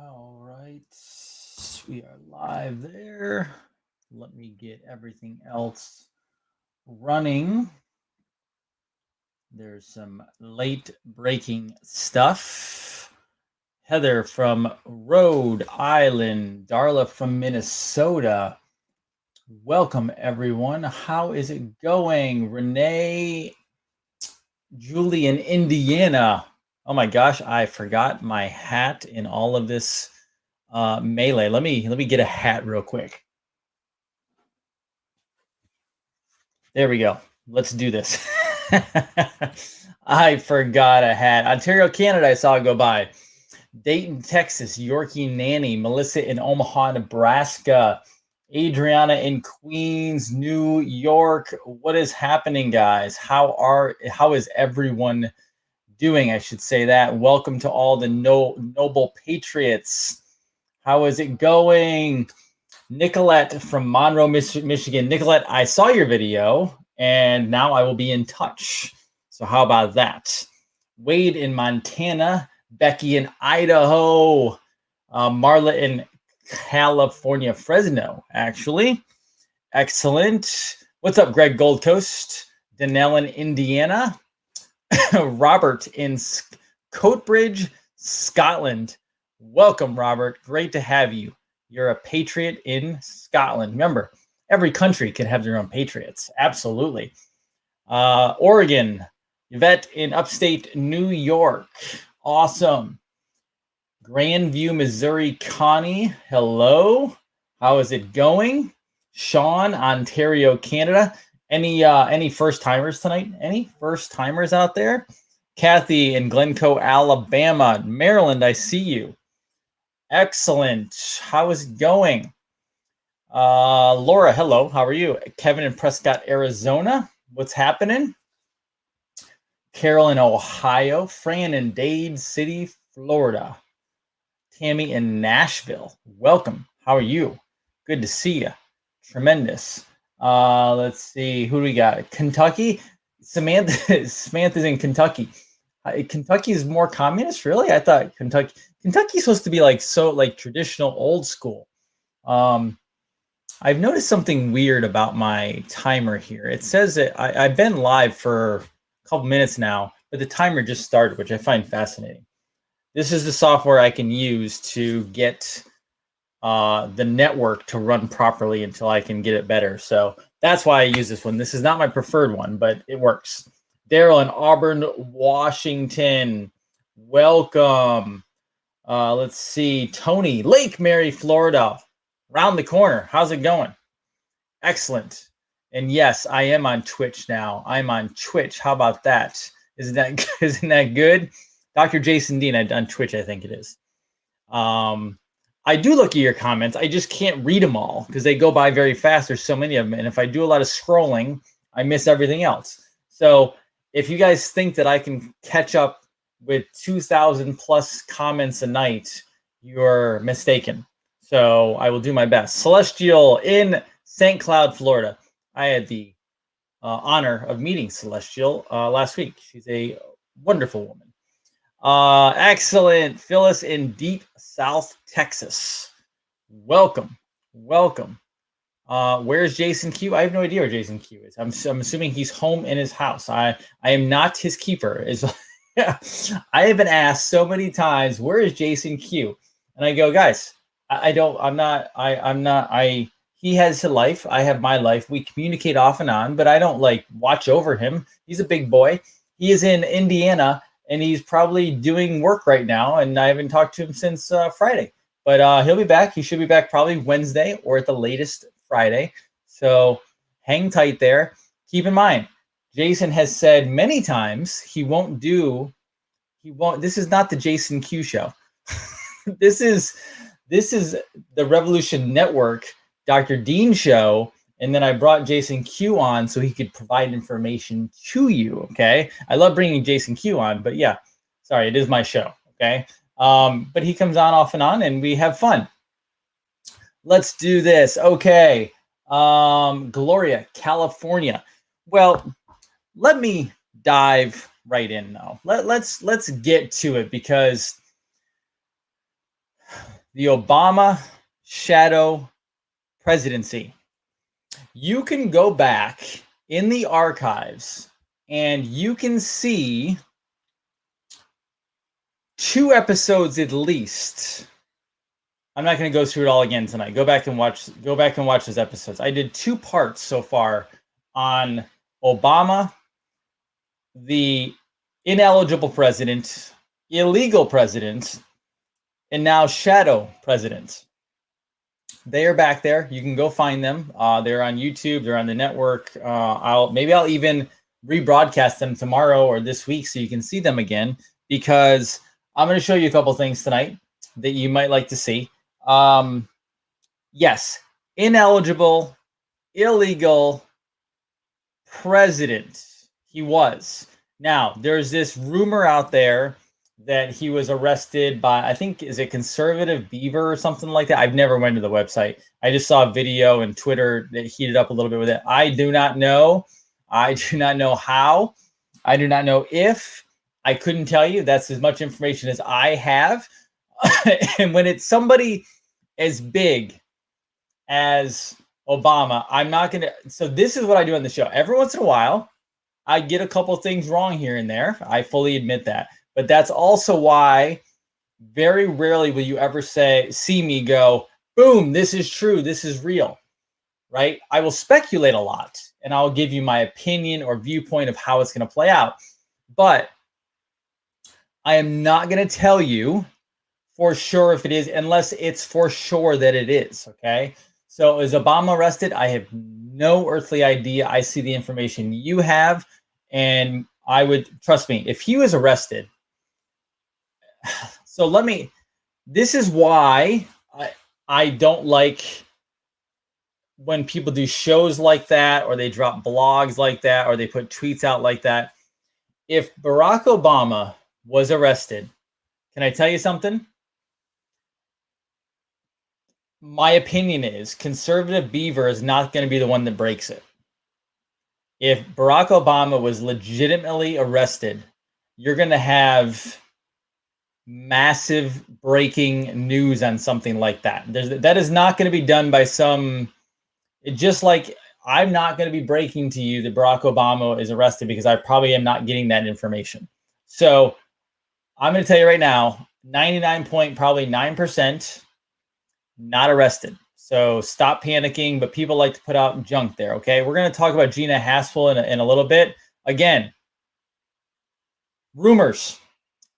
All right, we are live there. Let me get everything else running. There's some late breaking stuff. Heather from Rhode Island, Darla from Minnesota. Welcome, everyone. How is it going? Renee, Julie in Indiana. Oh my gosh, I forgot my hat in all of this melee. Let me get a hat real quick. There we go. Let's do this. I forgot a hat. Ontario, Canada, I saw it go by. Dayton, Texas, Yorkie Nanny, Melissa in Omaha, Nebraska, Adriana in Queens, New York. What is happening, guys? How is everyone doing? I should say that. Welcome to all the noble patriots. How is it going? Nicolette from Monroe, Michigan. Nicolette, I saw your video, and now I will be in touch. So how about that? Wade in Montana, Becky in Idaho, Marla in California, Fresno, actually. Excellent. What's up, Greg Gold Coast? Danelle in Indiana. Robert in Coatbridge, Scotland. Welcome, Robert. Great to have you. You're a patriot in Scotland. Remember, every country can have their own patriots. Absolutely. Oregon, Yvette in upstate New York. Awesome. Grandview, Missouri, Connie. Hello. How is it going? Sean, Ontario, Canada. Any first timers tonight? Any first timers out there? Kathy in Glencoe, Alabama. Maryland, I see you. Excellent. How is it going? Laura, hello. How are you? Kevin in Prescott, Arizona. What's happening? Carol in Ohio. Fran in Dade City, Florida. Tammy in Nashville. Welcome. How are you? Good to see you. Tremendous. Let's see. Who do we got? Kentucky. Samantha's in Kentucky. Kentucky is more communist, really? I thought Kentucky's supposed to be like traditional old school. I've noticed something weird about my timer here. It says that I've been live for a couple minutes now, but the timer just started, which I find fascinating. This is the software I can use to get the network to run properly until I can get it better. So that's why I use this one. This is not my preferred one, but it works. Daryl in Auburn, Washington. Welcome. Let's see. Tony, Lake Mary, Florida. Round the corner. How's it going? Excellent. And yes, I am on Twitch now. I'm on Twitch. How about that? Isn't that good? Dr. Jason Dean on Twitch, I think it is. I do look at your comments. I just can't read them all because they go by very fast. There's so many of them. And if I do a lot of scrolling, I miss everything else. So if you guys think that I can catch up with 2,000 plus comments a night, you're mistaken. So I will do my best. Celestial in St. Cloud, Florida. I had the honor of meeting Celestial last week. She's a wonderful woman. Excellent. Phyllis in deep South Texas. Welcome. Where's Jason Q? I have no idea where Jason Q is. I'm assuming he's home in his house. I am not his keeper. I have been asked so many times, where is Jason Q? And I go, guys, he has his life. I have my life. We communicate off and on, but I don't watch over him. He's a big boy. He is in Indiana and he's probably doing work right now. And I haven't talked to him since Friday, but he'll be back. He should be back probably Wednesday or at the latest Friday. So hang tight there. Keep in mind, Jason has said many times he won't. This is not the Jason Q show. This is the Revolution Network, Dr. Dean show. And then I brought Jason Q on so he could provide information to you. Okay. I love bringing Jason Q on, but yeah, sorry, it is my show. Okay. But he comes on off and on and we have fun. Let's do this. Okay. Gloria, California. Well, let me dive right in though. Let's get to it because the Obama shadow presidency. You can go back in the archives and you can see 2 episodes at least. I'm not going to go through it all again tonight. Go back and watch those episodes. I did 2 parts so far on Obama, the ineligible president, illegal president, and now shadow president. They are back there. You can go find them. They're on YouTube. They're on the network. I'll even rebroadcast them tomorrow or this week so you can see them again, because I'm going to show you a couple things tonight that you might like to see. Yes, ineligible, illegal president. He was. Now, there's this rumor out there that he was arrested by, I think, is it Conservative Beaver or something like that? I've never went to the website. I just saw a video and Twitter that heated up a little bit with it. I do not know. I do not know how. I do not know if. I couldn't tell you. That's as much information as I have. And when it's somebody as big as Obama, I'm not going to. So this is what I do on the show. Every once in a while, I get a couple things wrong here and there. I fully admit that. But that's also why very rarely will you ever see me go, boom, this is true, this is real, right? I will speculate a lot, and I'll give you my opinion or viewpoint of how it's going to play out. But I am not going to tell you for sure if it is, unless it's for sure that it is, okay? So is Obama arrested? I have no earthly idea. I see the information you have, and I would, trust me, if he was arrested. So this is why I don't like when people do shows like that, or they drop blogs like that, or they put tweets out like that. If Barack Obama was arrested, can I tell you something? My opinion is Conservative Beaver is not going to be the one that breaks it. If Barack Obama was legitimately arrested, you're going to have massive breaking news on something like that. That is not going to be done by just like I'm not going to be breaking to you that Barack Obama is arrested, because I probably am not getting that information. So I'm going to tell you right now, 99.9% not arrested. So stop panicking, but people like to put out junk there, okay? We're going to talk about Gina Haspel in a little bit. Again, rumors.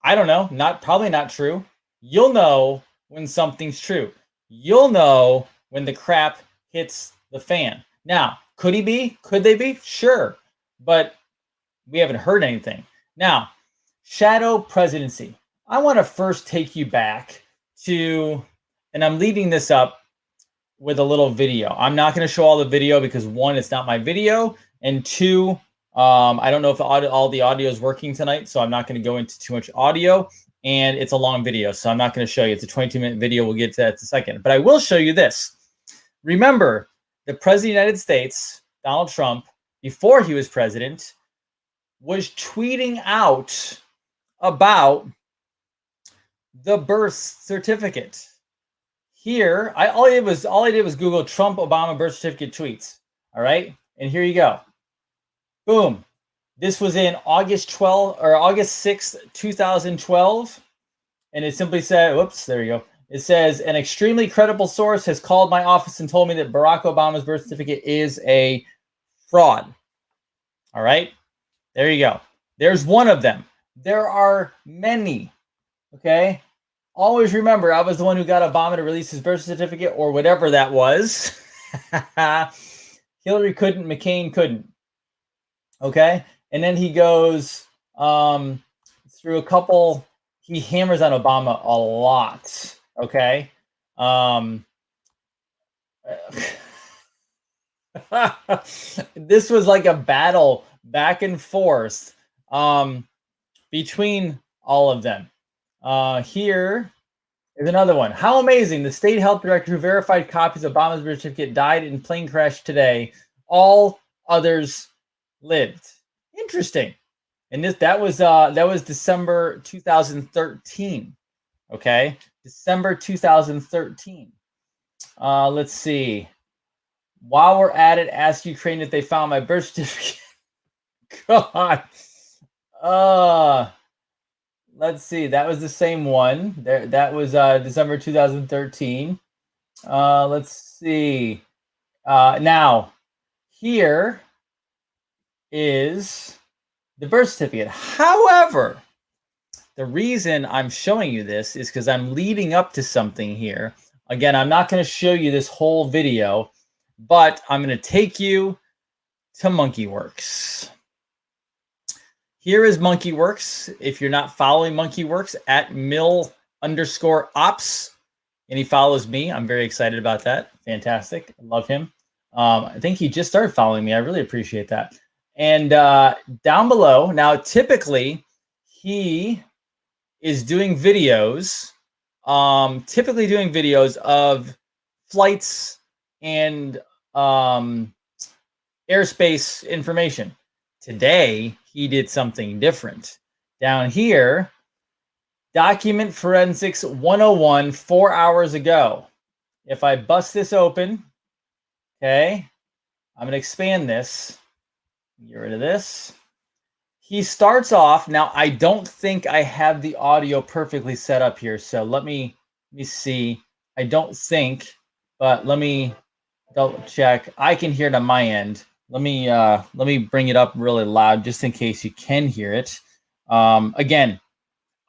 I don't know, probably not true. You'll know when something's true. You'll know when the crap hits the fan. Now, could he be? Could they be? Sure. But we haven't heard anything. Now, shadow presidency. I want to first take you back to, and I'm leading this up with a little video. I'm not going to show all the video because 1, it's not my video, and 2, I don't know if all the audio is working tonight, so I'm not going to go into too much audio, and it's a long video, so I'm not going to show you. It's a 22-minute video. We'll get to that in a second. But I will show you this. Remember, the President of the United States, Donald Trump, before he was president, was tweeting out about the birth certificate. Here, all I did was Google Trump Obama birth certificate tweets. All right, and here you go. Boom. This was in August 6th, 2012. And it simply said, whoops, there you go. It says, an extremely credible source has called my office and told me that Barack Obama's birth certificate is a fraud. All right, there you go. There's one of them. There are many, okay? Always remember, I was the one who got Obama to release his birth certificate, or whatever that was. Hillary couldn't, McCain couldn't. Okay, and then he goes through a couple. He hammers on Obama a lot. Okay, this was like a battle back and forth between all of them. Here is another one. How amazing! The state health director who verified copies of Obama's birth certificate died in plane crash today. All others lived. Interesting. And that was December 2013. Okay. December 2013. Let's see. While we're at it, ask Ukraine if they found my birth certificate. God. Let's see. That was the same one. There. That was December 2013. Let's see. Now, here is the birth certificate. However, the reason I'm showing you this is because I'm leading up to something here. Again, I'm not going to show you this whole video, but I'm going to take you to MonkeyWorks. Here is MonkeyWorks. If you're not following MonkeyWorks, at @mill_ops, and he follows me. I'm very excited about that. Fantastic. I love him. I think he just started following me. I really appreciate that. And down below, now typically he is doing videos, typically doing videos of flights and airspace information. Today, he did something different. Down here, Document Forensics 101, 4 hours ago. If I bust this open, okay, I'm going to expand this. Get rid of this. He starts off. Now, I don't think I have the audio perfectly set up here, so let me see. I don't think, but let me double check. I can hear it on my end. Let me bring it up really loud just in case you can hear it. Again,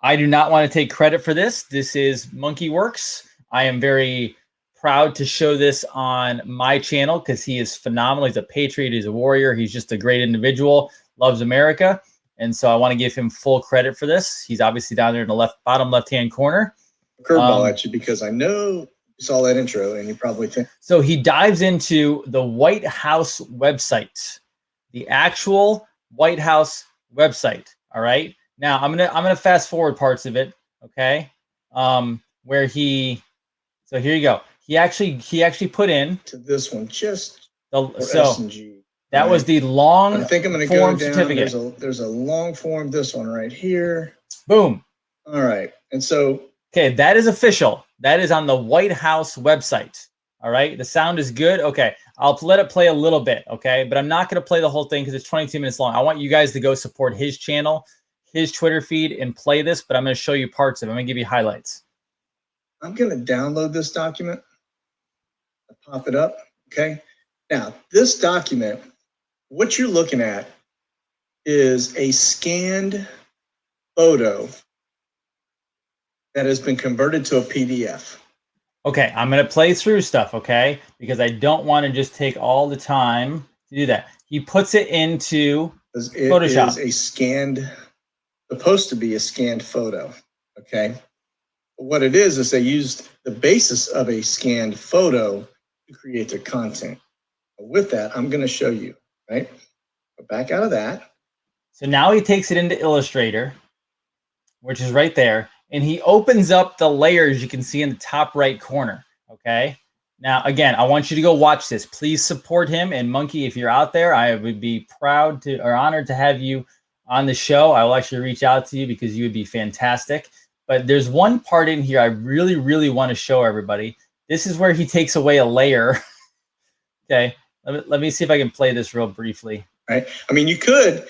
I do not want to take credit for this. This is MonkeyWorks. I am very proud to show this on my channel because he is phenomenal. He's a patriot. He's a warrior. He's just a great individual. Loves America. And so I want to give him full credit for this. He's obviously down there in the bottom left-hand corner. Curveball at you because I know you saw that intro and you probably think. So he dives into the White House website, the actual White House website. All right. Now I'm gonna fast forward parts of it. Okay. Where he, so here you go. He actually put in to this one just the S&G. That was the long I think I'm going to form go down. certificate. There's a long form. This one right here. Boom. All right. And so. Okay, that is official. That is on the White House website. All right. The sound is good. Okay. I'll let it play a little bit. Okay. But I'm not going to play the whole thing because it's 22 minutes long. I want you guys to go support his channel, his Twitter feed, and play this. But I'm going to show you parts of it. I'm going to give you highlights. I'm going to download this document. I'll pop it up. Okay. Now, this document, what you're looking at is a scanned photo that has been converted to a PDF. Okay, I'm going to play through stuff, okay? Because I don't want to just take all the time to do that. He puts it into Photoshop. It is a scanned, supposed to be a scanned photo, okay? But what it is they used the basis of a scanned photo to create their content. With that, I'm going to show you, right? Go back out of that. So now he takes it into Illustrator, which is right there, and he opens up the layers you can see in the top right corner, okay? Now, again, I want you to go watch this. Please support him. And Monkey, if you're out there, I would be proud to or honored to have you on the show. I will actually reach out to you because you would be fantastic. But there's one part in here I really, really want to show everybody. This is where he takes away a layer. Okay, let me see if I can play this real briefly. Right. I mean, you could.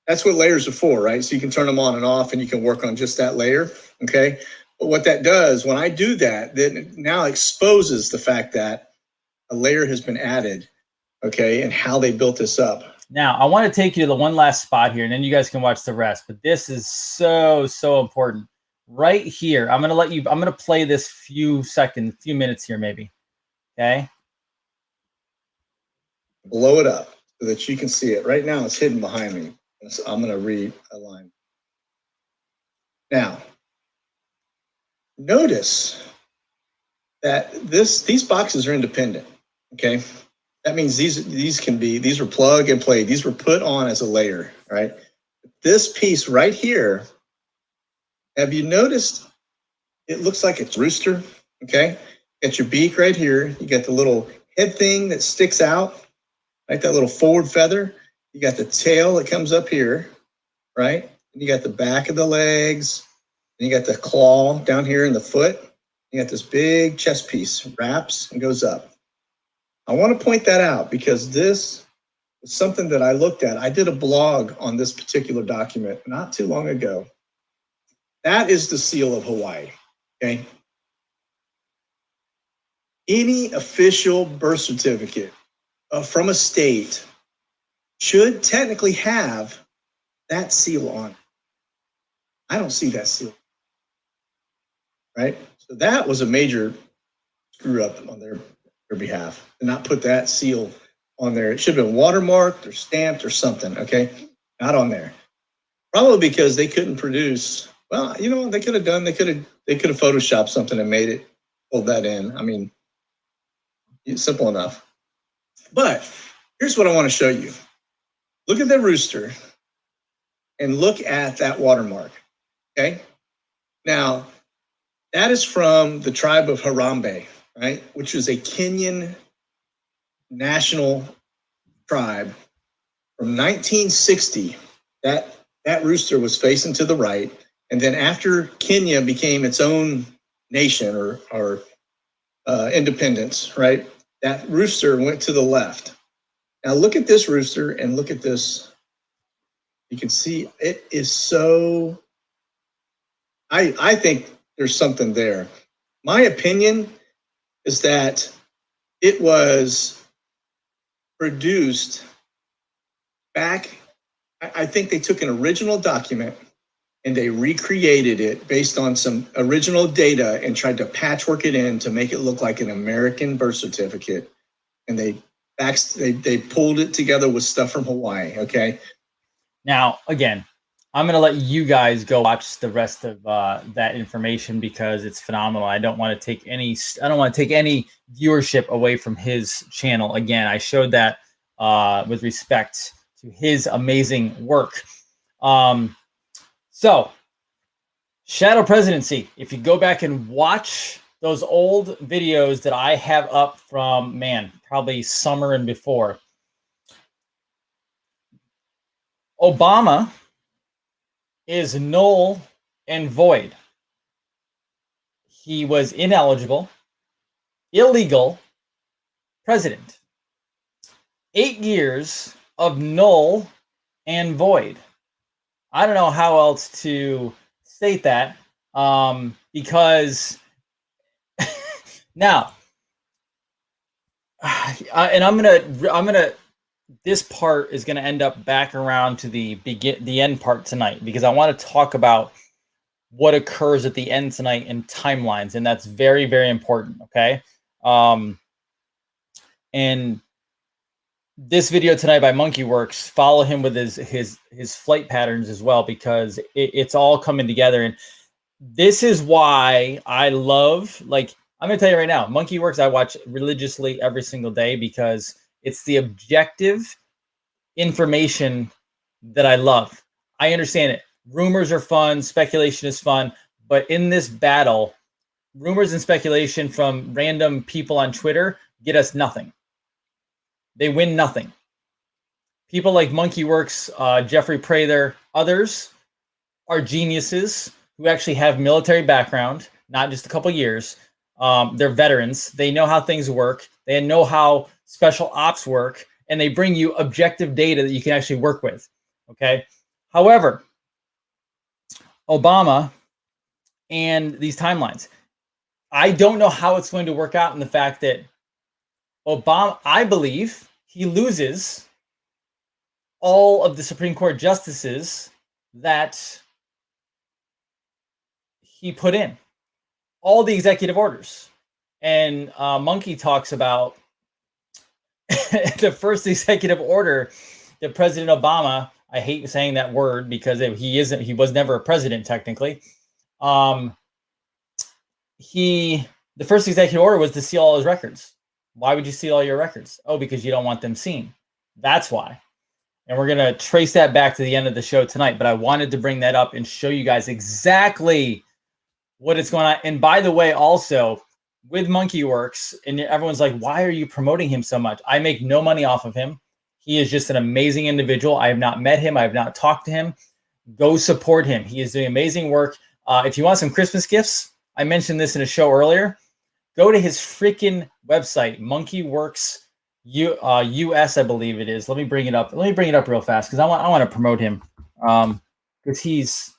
That's what layers are for, right? So you can turn them on and off and you can work on just that layer, okay? But what that does, when I do that, then it now exposes the fact that a layer has been added, okay, and how they built this up. Now, I want to take you to the one last spot here, and then you guys can watch the rest. But this is so, so important. Right here, I'm going to play this few minutes here maybe, okay? Blow it up so that you can see it. Right now, it's hidden behind me. So I'm going to realign. Now, notice that these boxes are independent. Okay, that means these were plug and play. These were put on as a layer, right? This piece right here, have you noticed? It looks like it's rooster. Okay, got your beak right here. You got the little head thing that sticks out, like that little forward feather. You got the tail that comes up here, right? And you got the back of the legs, and you got the claw down here in the foot. You got this big chest piece, wraps and goes up. I want to point that out because this is something that I looked at. I did a blog on this particular document not too long ago. That is the seal of Hawaii, okay? Any official birth certificate from a state should technically have that seal on. I don't see that seal, right? So that was a major screw up on their behalf to not put that seal on there. It should have been watermarked or stamped or something, okay? Not on there. Probably because they couldn't produce, well, you know, they could have photoshopped something and made it, pulled that in. I mean, it's simple enough. But here's what I want to show you. Look at the rooster and look at that watermark, okay? Now, that is from the tribe of Harambe, right? Which is a Kenyan national tribe from 1960. That rooster was facing to the right. And then after Kenya became its own nation or independence, right? That rooster went to the left. Now look at this rooster and look at this. You can see it is so, I think there's something there. My opinion is that it was produced back, I think they took an original document and they recreated it based on some original data and tried to patchwork it in to make it look like an American birth certificate. And they pulled it together with stuff from Hawaii, okay? Now, again, I'm going to let you guys go watch the rest of that information because it's phenomenal. I don't want to take any viewership away from his channel. Again, I showed that with respect to his amazing work. So, Shadow Presidency. If you go back and watch those old videos that I have up from, man, probably summer and before, Obama is null and void. He was ineligible, illegal president. 8 years of null and void. I don't know how else to state that, because now, and I'm gonna. This part is going to end up back around to the end part tonight because I want to talk about what occurs at the end tonight in timelines, and that's very, very important. Okay, and this video tonight by Monkeyworks, follow him with his flight patterns as well because it's all coming together, and this is why I love. Like I'm going to tell you right now, Monkeyworks I watch religiously every single day because it's the objective information that I love. I understand it. Rumors are fun. Speculation is fun. But in this battle, rumors and speculation from random people on Twitter get us nothing. They win nothing. People like Monkeyworks, Jeffrey Prather, others are geniuses who actually have military background, not just a couple years. They're veterans. They know how things work. They know how special ops work, and they bring you objective data that you can actually work with. Okay. However, Obama and these timelines, I don't know how it's going to work out in the fact that Obama, I believe he loses all of the Supreme Court justices that he put in, all the executive orders. And Monkey talks about the first executive order that President Obama, I hate saying that word because he was never a president technically. The first executive order was to seal all his records. Why would you seal all your records? Oh, because you don't want them seen. That's why. And we're going to trace that back to the end of the show tonight, but I wanted to bring that up and show you guys exactly what is going on. And by the way, also, with Monkeyworks, and everyone's like, why are you promoting him so much? I make no money off of him. He is just an amazing individual. I have not met him. I have not talked to him. Go support him. He is doing amazing work. If you want some Christmas gifts, I mentioned this in a show earlier. Go to his freaking website, MonkeyWorks US, I believe it is. Let me bring it up. Let me bring it up real fast because I want to promote him because he's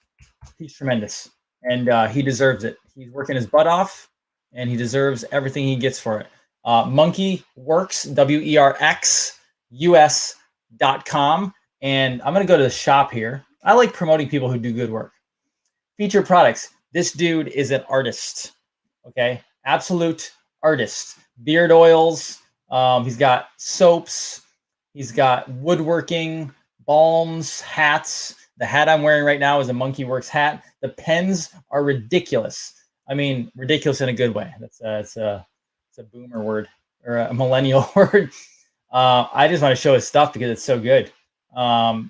tremendous and he deserves it. He's working his butt off and he deserves everything he gets for it. MonkeyWorks, WERX US.com. And I'm going to go to the shop here. I like promoting people who do good work. Feature products. This dude is an artist. Okay. Absolute artist. Beard oils. He's got soaps. He's got woodworking, balms, hats. The hat I'm wearing right now is a MonkeyWorks hat. The pens are ridiculous. I mean, ridiculous in a good way. It's a boomer word or a millennial word. I just want to show his stuff because it's so good. And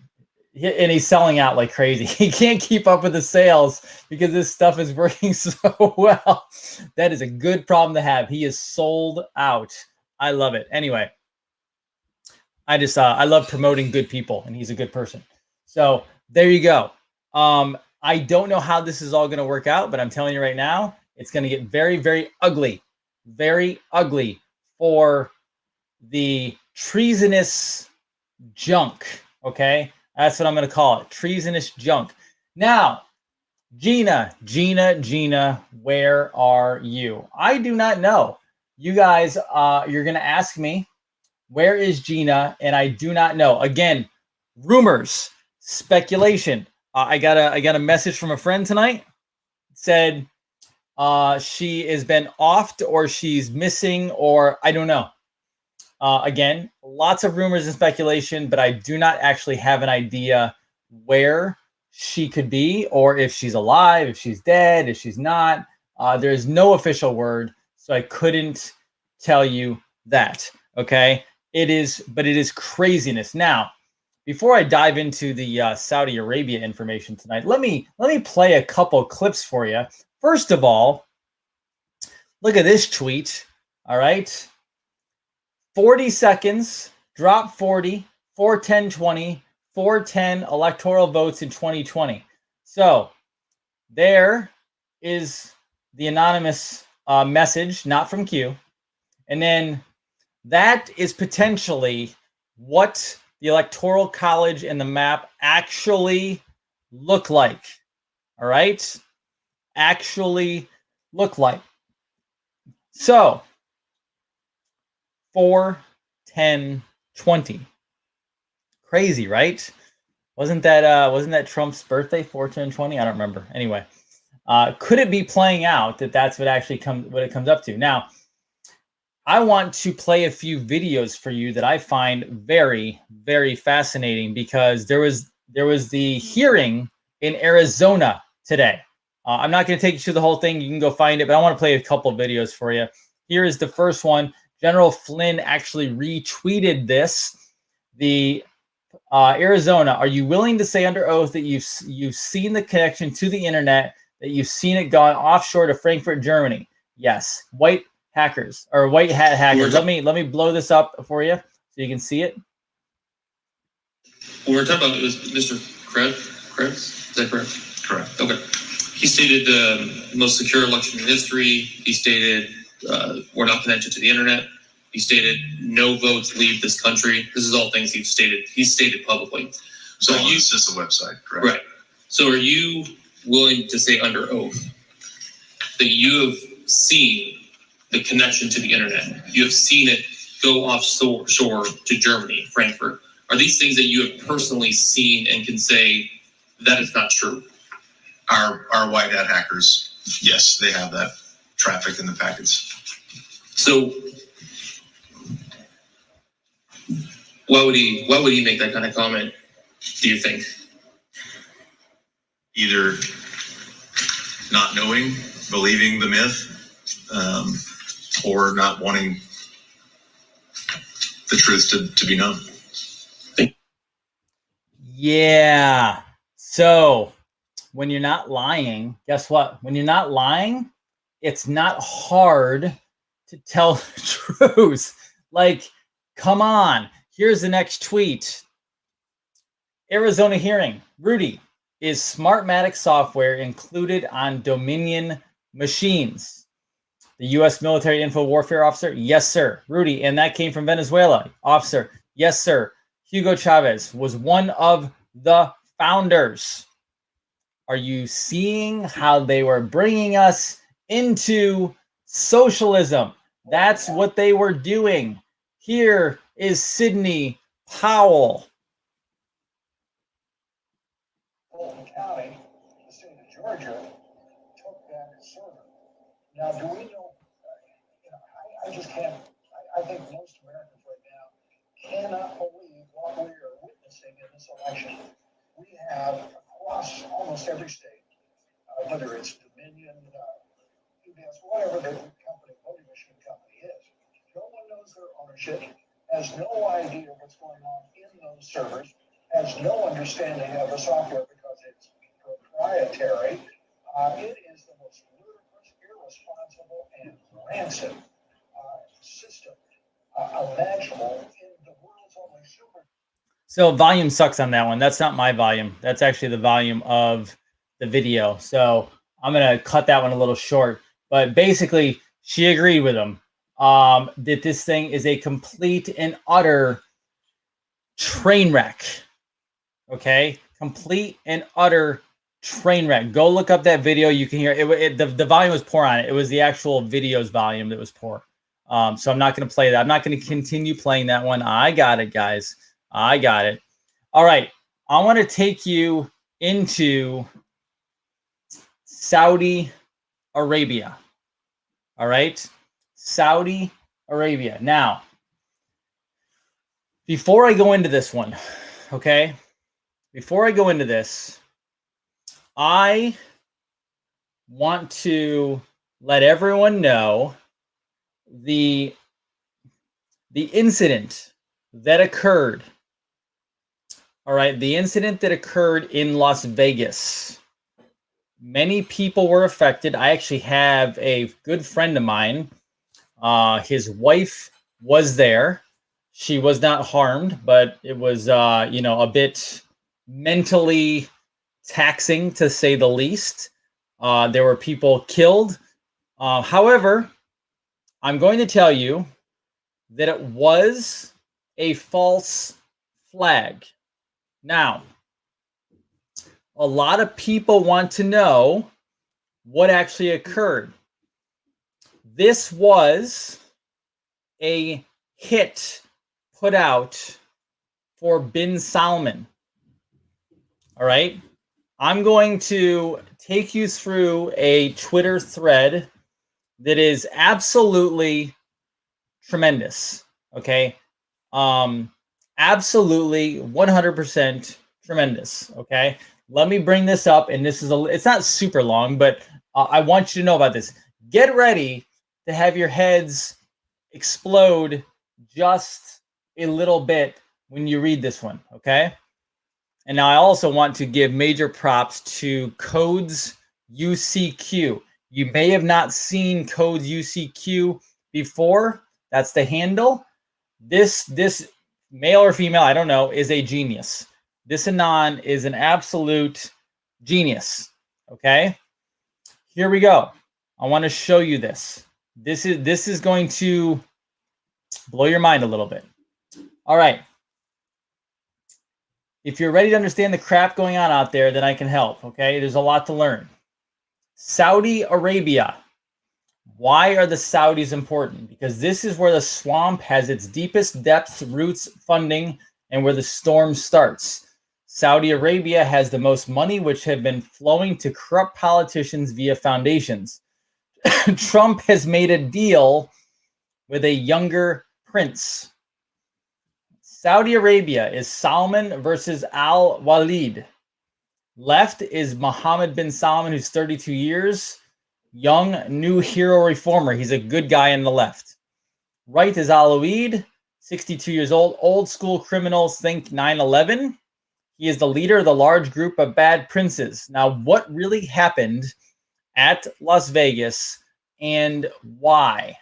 he's selling out like crazy. He can't keep up with the sales because this stuff is working so well. That is a good problem to have. He is sold out. I love it. Anyway, I love promoting good people, and he's a good person. So there you go. I don't know how this is all going to work out, but I'm telling you right now, it's going to get very, very ugly for the treasonous junk. Okay, that's what I'm going to call it. Treasonous junk. Now, Gina, where are you? I do not know. You guys, you're going to ask me, where is Gina? And I do not know. Again, rumors, speculation. I got a message from a friend tonight. It said she has been offed or she's missing or I don't know. Again, lots of rumors and speculation, but I do not actually have an idea where she could be or if she's alive, if she's dead, if she's not. There's no official word, so I couldn't tell you that. Okay, it is craziness. Now, before I dive into the Saudi Arabia information tonight, let me play a couple clips for you. First of all, look at this tweet. All right. 40 seconds, drop 40, 410-20, 410 electoral votes in 2020. So there is the anonymous message, not from Q. And then that is potentially what the Electoral College and the map actually look like. All right? Actually look like. So 4, 10, 20. Crazy, right? Wasn't that Trump's birthday, 4, 10, 20? I don't remember. Anyway, could it be playing out that's what actually what it comes up to? Now, I want to play a few videos for you that I find very, very fascinating because there was the hearing in Arizona today. I'm not going to take you through the whole thing. You can go find it, but I want to play a couple of videos for you. Here is the first one. General Flynn actually retweeted this. The Arizona, are you willing to say under oath that you've seen the connection to the internet, that you've seen it gone offshore to Frankfurt, Germany? Yes. White hackers or white hat hackers. Let me blow this up for you so you can see it. What we're talking about is Mr. Krebs. Is that correct? Correct. Okay. He stated the most secure election in history. He stated we're not connected to the internet. He stated no votes leave this country. This is all things he's stated publicly. So it's just a website, correct? Right. So are you willing to say under oath that you have seen the connection to the internet? You have seen it go offshore to Germany, Frankfurt. Are these things that you have personally seen and can say that is not true? Our white hat hackers, yes, they have that traffic in the packets. So why would he make that kind of comment, do you think? Either not knowing, believing the myth, or not wanting the truth to be known. Yeah. So when you're not lying, guess what? When you're not lying, it's not hard to tell the truth. Like, come on. Here's the next tweet. Arizona hearing. Rudy, is Smartmatic software included on Dominion machines. The U.S. military info warfare officer? Yes, sir. Rudy, and that came from Venezuela. Officer? Yes, sir. Hugo Chavez was one of the founders. Are you seeing how they were bringing us into socialism? That's what they were doing. Here is Sidney Powell. Fulton County, the state of Georgia, took that server. Now, do we know, I just can't, I think most Americans right now cannot believe what we are witnessing in this election. We have across almost every state, whether it's Dominion, UBS, whatever the company, voting machine company is, no one knows their ownership, has no idea what's going on in those servers, has no understanding of the software because it's proprietary. It is the most ludicrous, irresponsible, and rancid system imaginable in the world's only super. So volume sucks on that one. That's not my volume. That's actually the volume of the video. So I'm going to cut that one a little short. But basically, she agreed with him that this thing is a complete and utter train wreck. Okay? Complete and utter train wreck. Go look up that video. You can hear it. The volume was poor on it. It was the actual video's volume that was poor. So I'm not going to play that. I'm not going to continue playing that one. I got it, guys. I got it. All right. I want to take you into Saudi Arabia. All right. Saudi Arabia. Now, before I go into this one, okay, before I go into this, I want to let everyone know the incident that occurred. All right, the incident that occurred in Las Vegas. Many people were affected. I actually have a good friend of mine. His wife was there. She was not harmed, but it was, a bit mentally taxing, to say the least. There were people killed. However, I'm going to tell you that it was a false flag. Now, a lot of people want to know what actually occurred. This was a hit put out for bin Salman. All right. I'm going to take you through a Twitter thread that is absolutely tremendous. Okay. Absolutely 100% tremendous. Okay. Let me bring this up. And this is it's not super long, but I want you to know about this. Get ready to have your heads explode just a little bit when you read this one. Okay. And now I also want to give major props to Codes UCQ. You may have not seen Codes UCQ before. That's the handle. This male or female, I don't know, is a genius. This Anon is an absolute genius. Okay? Here we go. I want to show you this. This is going to blow your mind a little bit. All right. If you're ready to understand the crap going on out there, then I can help. Okay? There's a lot to learn. Saudi Arabia. Why are the Saudis important? Because this is where the swamp has its deepest depths, roots, funding, and where the storm starts. Saudi Arabia has the most money, which have been flowing to corrupt politicians via foundations. Trump has made a deal with a younger prince. Saudi Arabia is Salman versus Al Walid. Left is Mohammed bin Salman, who's 32 years. Young, new hero reformer. He's a good guy on the left. Right is Al Walid, 62 years old. Old school criminals, think 9/11. He is the leader of the large group of bad princes. Now, what really happened at Las Vegas and why?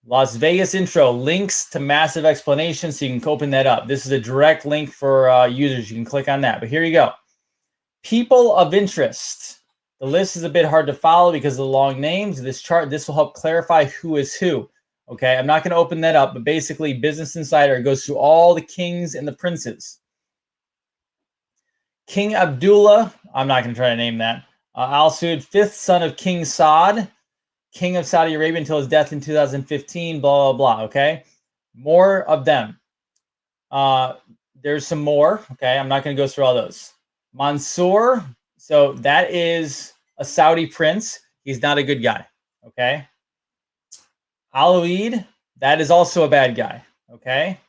Las Vegas intro, links to massive explanation, so you can open that up. This is a direct link for users. You can click on that. But here you go. People of interest. The list is a bit hard to follow because of the long names. This will help clarify who is who. Okay, I'm not going to open that up, but basically Business Insider goes through all the kings and the princes. King Abdullah, I'm not going to try to name that. Al Saud, fifth son of King Saud, king of Saudi Arabia until his death in 2015, blah, blah, blah, okay? More of them. There's some more, okay? I'm not going to go through all those. Mansour, so that is a Saudi prince. He's not a good guy, okay? Alawid, that is also a bad guy, okay?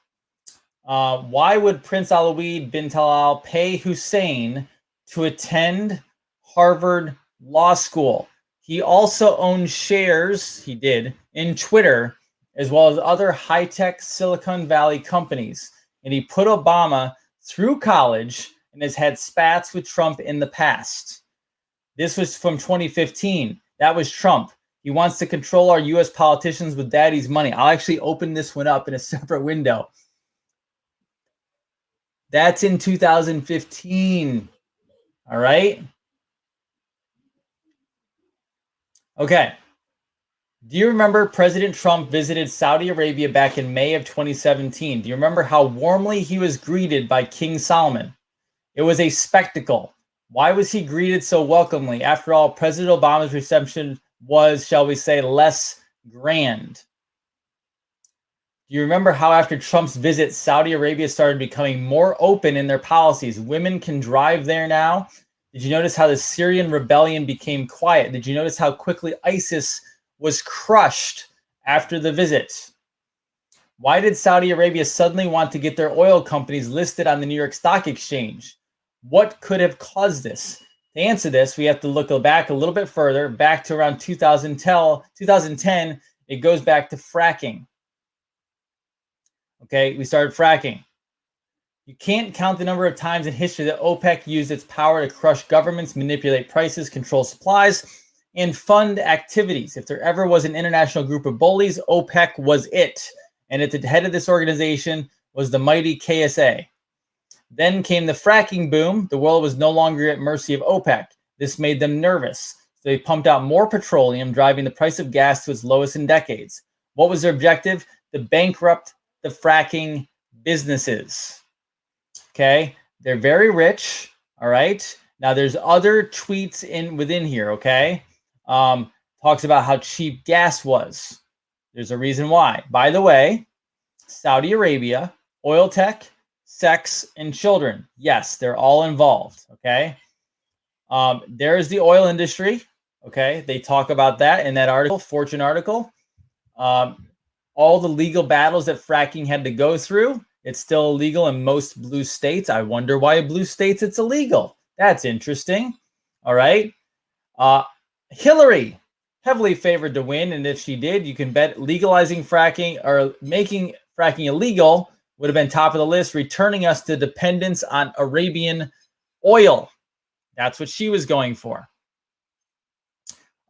Why would Prince Alawid bin Talal pay Hussein to attend Harvard Law School? He also owned shares, he did, in Twitter, as well as other high-tech Silicon Valley companies. And he put Obama through college and has had spats with Trump in the past. This was from 2015. That was Trump. He wants to control our U.S. politicians with daddy's money. I'll actually open this one up in a separate window. That's in 2015. All right. Okay. Do you remember President Trump visited Saudi Arabia back in May of 2017? Do you remember how warmly he was greeted by King Salman? It was a spectacle. Why was he greeted so welcomely? After all, President Obama's reception was, shall we say, less grand. Do you remember how after Trump's visit, Saudi Arabia started becoming more open in their policies? Women can drive there now. Did you notice how the Syrian rebellion became quiet? Did you notice how quickly ISIS was crushed after the visit? Why did Saudi Arabia suddenly want to get their oil companies listed on the New York Stock Exchange? What could have caused this? To answer this, we have to look back a little bit further, back to around 2010. It goes back to fracking. Okay, we started fracking. You can't count the number of times in history that OPEC used its power to crush governments, manipulate prices, control supplies, and fund activities. If there ever was an international group of bullies, OPEC was it. And at the head of this organization was the mighty KSA. Then came the fracking boom. The world was no longer at mercy of OPEC. This made them nervous. So they pumped out more petroleum, driving the price of gas to its lowest in decades. What was their objective? To bankrupt the fracking businesses. Okay, they're very rich. All right. Now there's other tweets within here. Okay, talks about how cheap gas was. There's a reason why. By the way, Saudi Arabia, oil tech, sex, and children. Yes, they're all involved. Okay. There's the oil industry. Okay, they talk about that in that article, Fortune article. All the legal battles that fracking had to go through. It's still illegal in most blue states. I wonder why in blue states it's illegal. That's interesting. All right. Hillary, heavily favored to win. And if she did, you can bet legalizing fracking or making fracking illegal would have been top of the list, returning us to dependence on Arabian oil. That's what she was going for.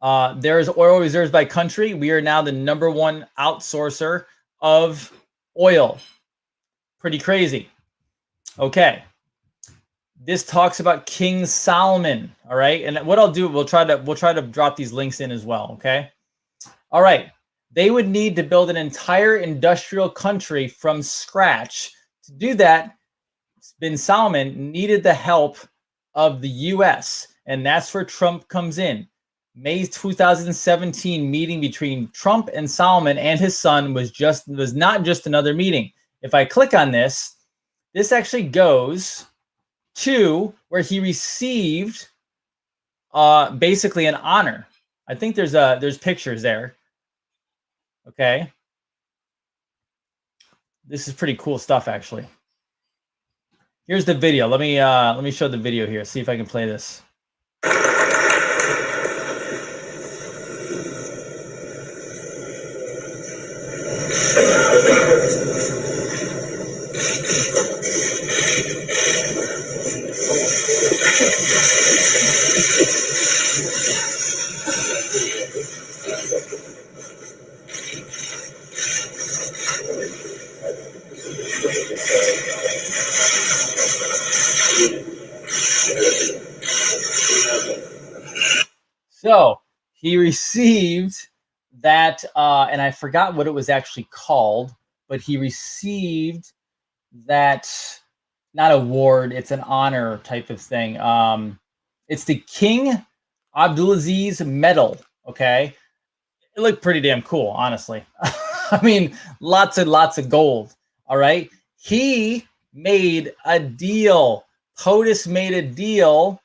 There's oil reserves by country. We are now the #1 outsourcer of oil. Pretty crazy. Okay. This talks about King Solomon. All right. And what I'll do, we'll try to drop these links in as well. Okay. All right. They would need to build an entire industrial country from scratch. To do that, bin Salman needed the help of the US, and that's where Trump comes in. May 2017 meeting between Trump and Salman and his son was not just another meeting. If I click on this, this actually goes to where he received basically an honor. I think there's pictures there. Okay. This is pretty cool stuff, actually. Here's the video. Let me show the video here. See if I can play this. he received that, and I forgot what it was actually called, but he received that, not award, it's an honor type of thing. It's the King Abdulaziz Medal, okay? It looked pretty damn cool, honestly. I mean, lots and lots of gold, all right? He made a deal. POTUS made a deal,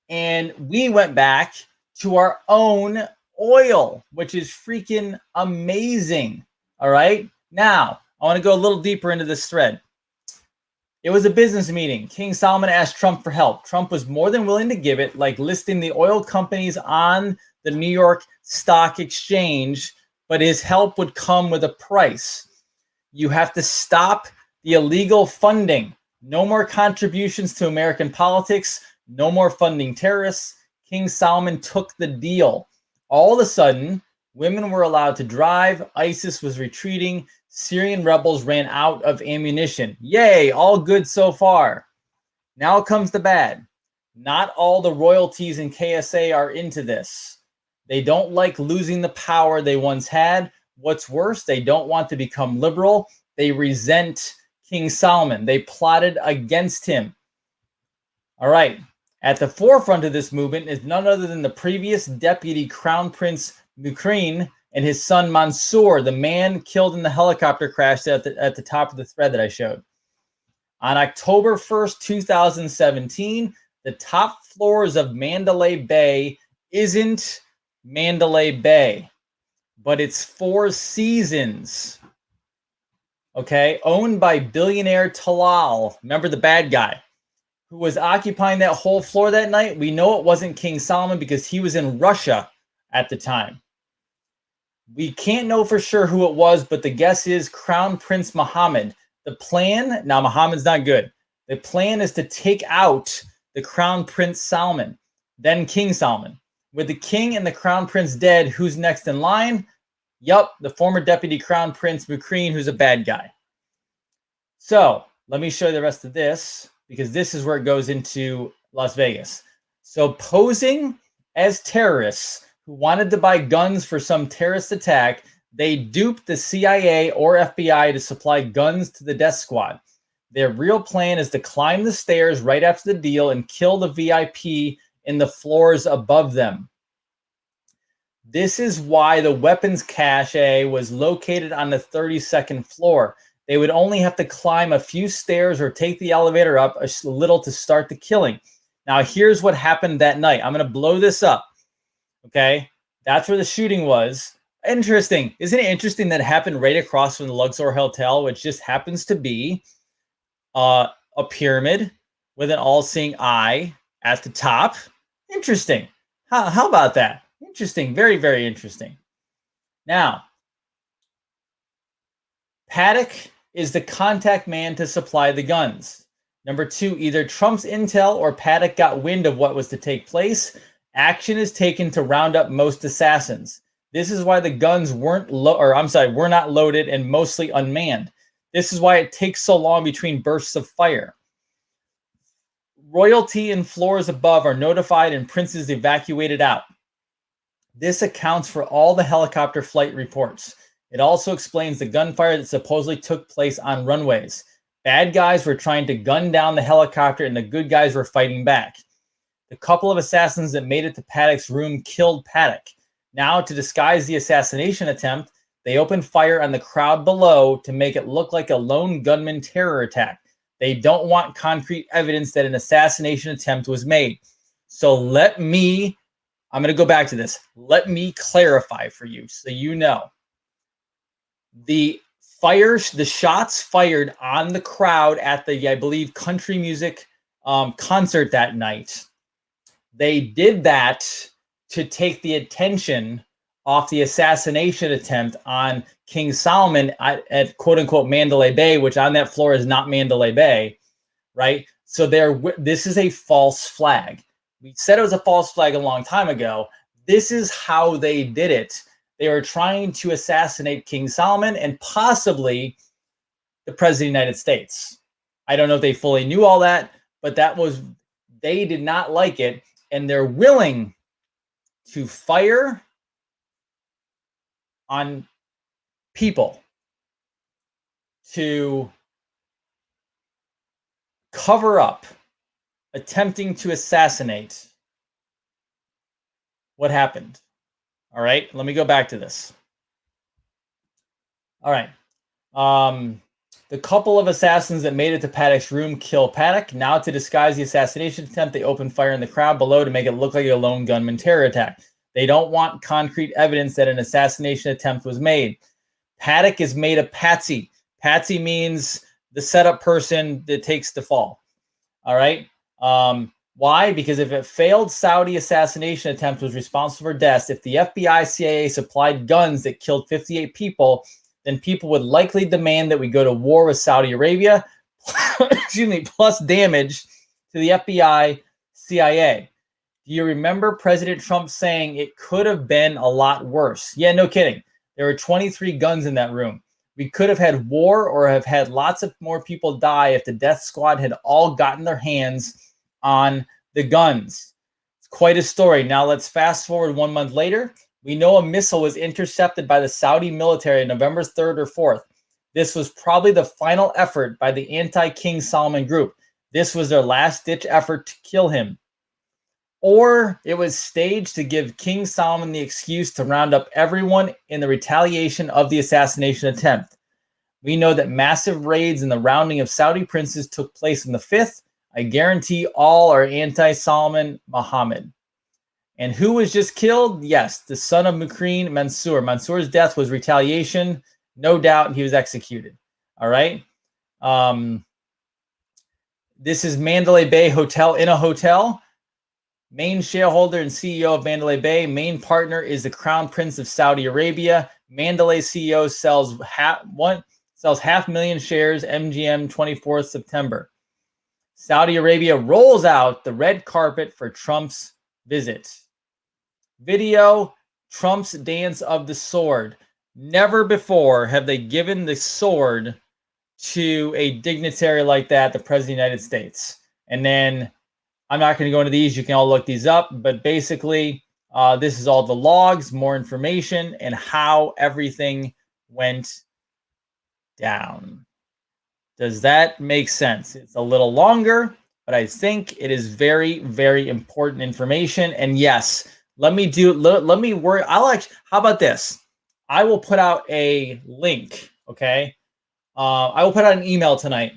and we went back to our own oil, which is freaking amazing, all right? Now, I want to go a little deeper into this thread. It was a business meeting. King Solomon asked Trump for help. Trump was more than willing to give it, like listing the oil companies on the New York Stock Exchange, but his help would come with a price. You have to stop the illegal funding. No more contributions to American politics. No more funding terrorists. King Solomon took the deal. All of a sudden, women were allowed to drive. ISIS was retreating. Syrian rebels ran out of ammunition. Yay, all good so far. Now comes the bad. Not all the royalties in KSA are into this. They don't like losing the power they once had. What's worse, they don't want to become liberal. They resent King Solomon. They plotted against him. All right. At the forefront of this movement is none other than the previous deputy Crown Prince Mukreen and his son Mansour, the man killed in the helicopter crash at the top of the thread that I showed. On October 1st, 2017, the top floors of Mandalay Bay isn't Mandalay Bay, but it's Four Seasons. Okay, owned by billionaire Talal. Remember the bad guy who was occupying that whole floor that night? We know it wasn't King Solomon because he was in Russia at the time. We can't know for sure who it was, but the guess is Crown Prince Mohammed. The plan, now Mohammed's not good. The plan is to take out the Crown Prince Salman, then King Salman. With the king and the Crown Prince dead, who's next in line? Yup, the former deputy Crown Prince Mukreen, who's a bad guy. So let me show you the rest of this, because this is where it goes into Las Vegas. So posing as terrorists who wanted to buy guns for some terrorist attack, they duped the CIA or FBI to supply guns to the death squad. Their real plan is to climb the stairs right after the deal and kill the VIP in the floors above them. This is why the weapons cache was located on the 32nd floor. They would only have to climb a few stairs or take the elevator up a little to start the killing. Now, here's what happened that night. I'm going to blow this up. Okay, that's where the shooting was. Interesting. Isn't it interesting that it happened right across from the Luxor Hotel, which just happens to be a pyramid with an all-seeing eye at the top? Interesting. How about that? Interesting. Very, very interesting. Now, Paddock is the contact man to supply the guns. Number two, either Trump's intel or Paddock got wind of what was to take place. Action is taken to round up most assassins. This is why the guns were not loaded and mostly unmanned. This is why it takes so long between bursts of fire. Royalty and floors above are notified and princes evacuated out. This accounts for all the helicopter flight reports. It also explains the gunfire that supposedly took place on runways. Bad guys were trying to gun down the helicopter and the good guys were fighting back. The couple of assassins that made it to Paddock's room killed Paddock. Now, to disguise the assassination attempt, they opened fire on the crowd below to make it look like a lone gunman terror attack. They don't want concrete evidence that an assassination attempt was made. So I'm going to go back to this. Let me clarify for you so you know. The shots fired on the crowd at the, I believe, country music concert that night, they did that to take the attention off the assassination attempt on King Solomon at quote unquote Mandalay Bay, which on that floor is not Mandalay Bay, right? So this is a false flag. We said it was a false flag a long time ago. This is how they did it. They were trying to assassinate King Solomon and possibly the President of the United States. I don't know if they fully knew all that, but they did not like it. And they're willing to fire on people to cover up attempting to assassinate what happened. All right, let me go back to this. All right. The couple of assassins that made it to Paddock's room kill Paddock. Now, to disguise the assassination attempt, they open fire in the crowd below to make it look like a lone gunman terror attack. They don't want concrete evidence that an assassination attempt was made. Paddock is made a patsy. Patsy means the setup person that takes the fall. All right. Why? Because if a failed Saudi assassination attempt was responsible for deaths, if the FBI, CIA supplied guns that killed 58 people, then people would likely demand that we go to war with Saudi Arabia, excuse me, plus damage to the FBI, CIA. Do you remember President Trump saying it could have been a lot worse? Yeah, no kidding. There were 23 guns in that room. We could have had war or have had lots of more people die if the death squad had all gotten their hands on the guns. It's quite a story. Now let's fast forward 1 month later. We know a missile was intercepted by the Saudi military on November 3rd or 4th. This was probably the final effort by the anti-King Salman group. This was their last-ditch effort to kill him. Or it was staged to give King Salman the excuse to round up everyone in the retaliation of the assassination attempt. We know that massive raids and the rounding of Saudi princes took place on the 5th. I guarantee all are anti-Salman Muhammad. And who was just killed? Yes, the son of Mukreen, Mansour. Mansour's death was retaliation. No doubt he was executed. All right. This is Mandalay Bay Hotel in a hotel. Main shareholder and CEO of Mandalay Bay. Main partner is the Crown Prince of Saudi Arabia. Mandalay CEO sells 500,000 shares. MGM 24th September. Saudi Arabia rolls out the red carpet for Trump's visit. Video, Trump's dance of the sword. Never before have they given the sword to a dignitary like that, the President of the United States. And then I'm not going to go into these. You can all look these up. But basically, this is all the logs, more information, and how everything went down. Does that make sense? It's a little longer, but I think it is very, very important information. And yes, let me worry. How about this? I will put out a link. Okay. I will put out an email tonight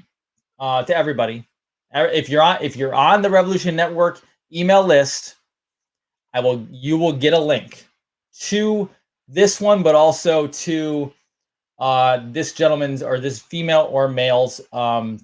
to everybody. If you're on the Revolution Network email list, you will get a link to this one, but also to this gentleman's or this female or male's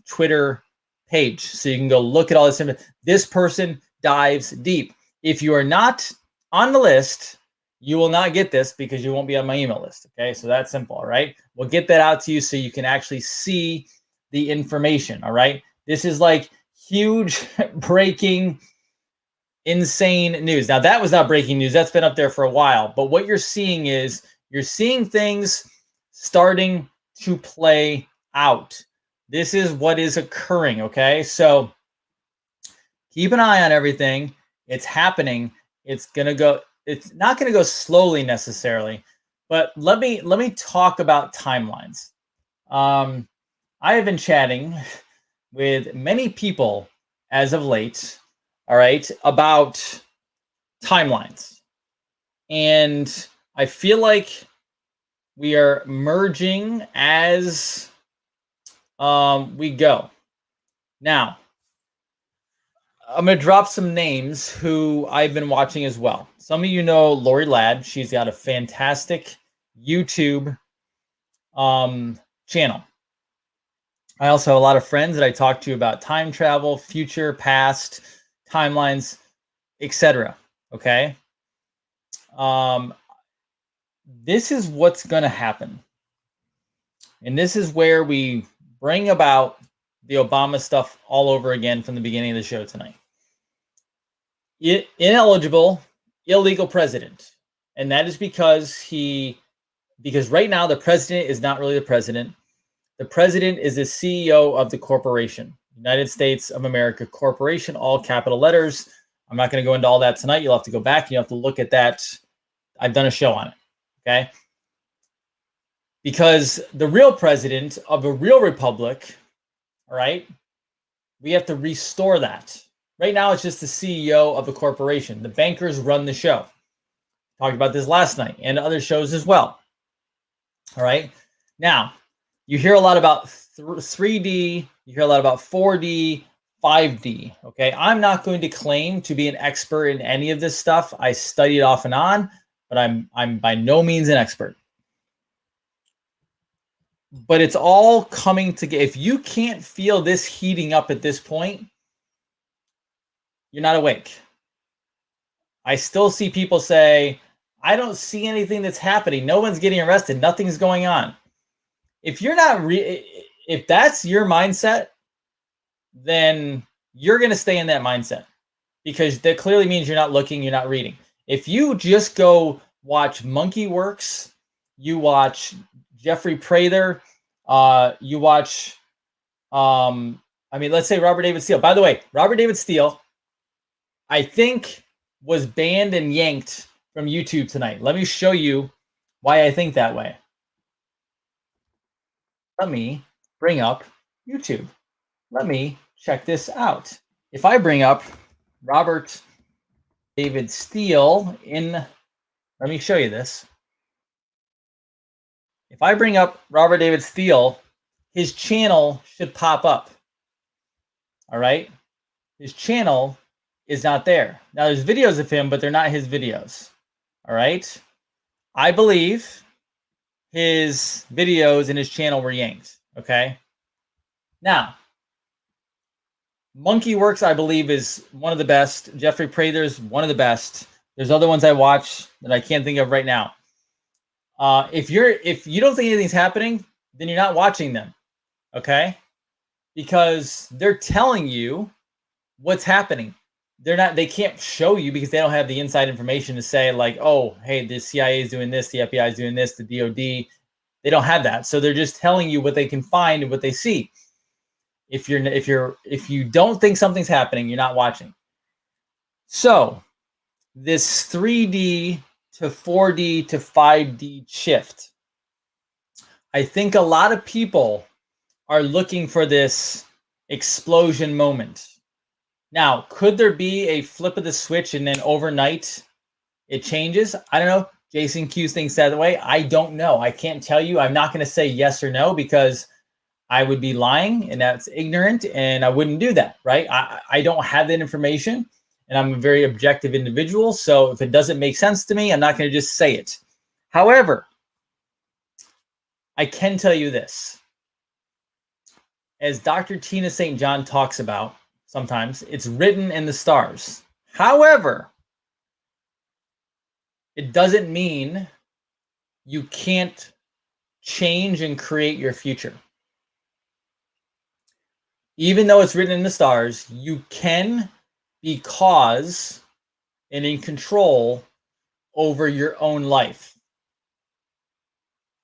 Twitter page. So you can go look at all this. This person dives deep. If you are not on the list, you will not get this because you won't be on my email list. Okay, so that's simple. All right, we'll get that out to you so you can actually see the information. All right, this is like huge breaking, insane news. Now that was not breaking news. That's been up there for a while. But what you're seeing is things starting to play out. This is what is occurring. Okay, so keep an eye on everything. It's happening. It's not going to go slowly necessarily, but let me talk about timelines. I have been chatting with many people as of late, all right, about timelines. And I feel like we are merging as we go. Now, I'm going to drop some names who I've been watching as well. Some of you know Lori Ladd. She's got a fantastic YouTube channel. I also have a lot of friends that I talk to about time travel, future, past, timelines, etc. Okay? This is what's going to happen. And this is where we bring about the Obama stuff all over again from the beginning of the show tonight. Ineligible, illegal president. And that is because right now the president is not really the president. The president is the CEO of the corporation, United States of America Corporation, all capital letters. I'm not going to go into all that tonight. You'll have to go back and you have to look at that. I've done a show on it. Okay. Because the real president of a real republic, all right, we have to restore that. Right now, it's just the CEO of a corporation. The bankers run the show. Talked about this last night and other shows as well. All right. Now, you hear a lot about 3D, you hear a lot about 4D, 5D. Okay. I'm not going to claim to be an expert in any of this stuff. I studied off and on, but I'm by no means an expert. But it's all coming together. If you can't feel this heating up at this point, you're not awake. I still see people say, I don't see anything that's happening. No one's getting arrested. Nothing's going on. If you're not, if that's your mindset, then you're going to stay in that mindset, because that clearly means you're not looking, you're not reading. If you just go watch Monkey Works, you watch Jeffrey Prather, you watch, let's say Robert David Steele. By the way, Robert David Steele, I think, was banned and yanked from YouTube tonight. Let me show you why I think that way. Let me bring up YouTube. Let me check this out. If I bring up Robert David Steele let me show you this. If I bring up Robert David Steele, his channel should pop up. All right. His channel is not there. Now there's videos of him, but they're not his videos. All right. I believe his videos and his channel were yanked. Okay. Now, Monkey Works, I believe, is one of the best. Jeffrey Prather's one of the best. There's other ones I watch that I can't think of right now. If you don't think anything's happening, then you're not watching them. Okay. Because they're telling you what's happening. They can't show you because they don't have the inside information to say, like, oh, hey, the CIA is doing this, the FBI is doing this, the DOD. They don't have that. So they're just telling you what they can find and what they see. If you don't think something's happening, you're not watching. So this 3D to 4D to 5D shift, I think a lot of people are looking for this explosion moment. Now, could there be a flip of the switch and then overnight it changes? I don't know. Jason Q thinks that way. I don't know. I can't tell you. I'm not going to say yes or no, because I would be lying, and that's ignorant, and I wouldn't do that, right? I don't have that information, and I'm a very objective individual. So if it doesn't make sense to me, I'm not going to just say it. However, I can tell you this. As Dr. Tina St. John talks about, sometimes it's written in the stars. However, it doesn't mean you can't change and create your future. Even though it's written in the stars, you can be cause and in control over your own life.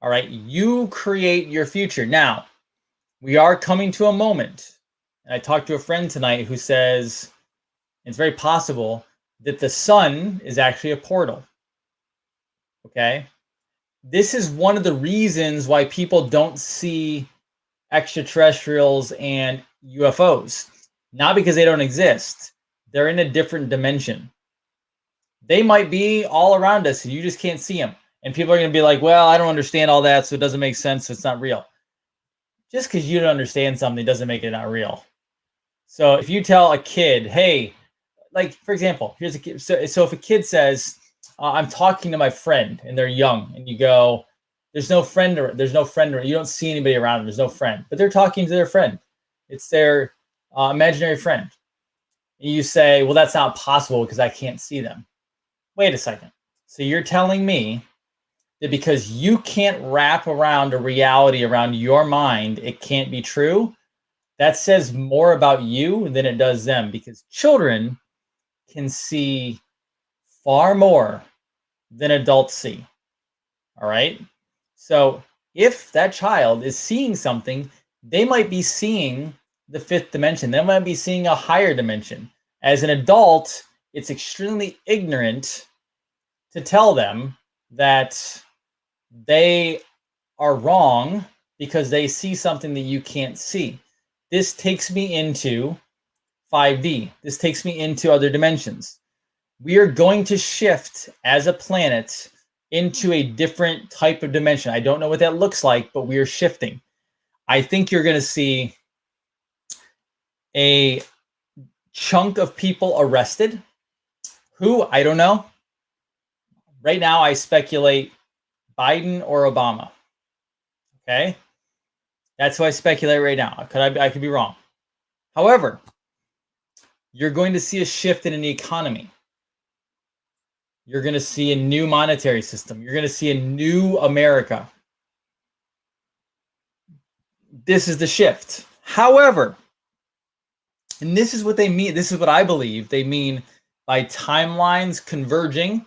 All right, you create your future. Now, we are coming to a moment, and I talked to a friend tonight who says it's very possible that the sun is actually a portal. Okay, this is one of the reasons why people don't see extraterrestrials and UFOs. Not because they don't exist. They're in a different dimension. They might be all around us, and you just can't see them. And people are going to be like, well, I don't understand all that, so it doesn't make sense, so it's not real. Just because you don't understand something doesn't make it not real. So if you tell a kid, hey, like, for example, here's a kid. So if a kid says, I'm talking to my friend, and they're young, and you go, there's no friend, you don't see anybody around them, there's no friend, but they're talking to their friend. It's their imaginary friend. And you say, well, that's not possible because I can't see them. Wait a second. So you're telling me that because you can't wrap around a reality around your mind, it can't be true? That says more about you than it does them, because children can see far more than adults see. All right? So if that child is seeing something, they might be seeing the fifth dimension. They might be seeing a higher dimension. As an adult, it's extremely ignorant to tell them that they are wrong because they see something that you can't see. This takes me into 5D. This takes me into other dimensions. We are going to shift as a planet into a different type of dimension. I don't know what that looks like, but we are shifting. I think you're going to see a chunk of people arrested. Who? I don't know. Right now, I speculate Biden or Obama. Okay? That's who I speculate right now. I could be wrong. However, you're going to see a shift in the economy. You're going to see a new monetary system. You're going to see a new America. This is the shift. However, and this is what they mean, this is what I believe they mean by timelines converging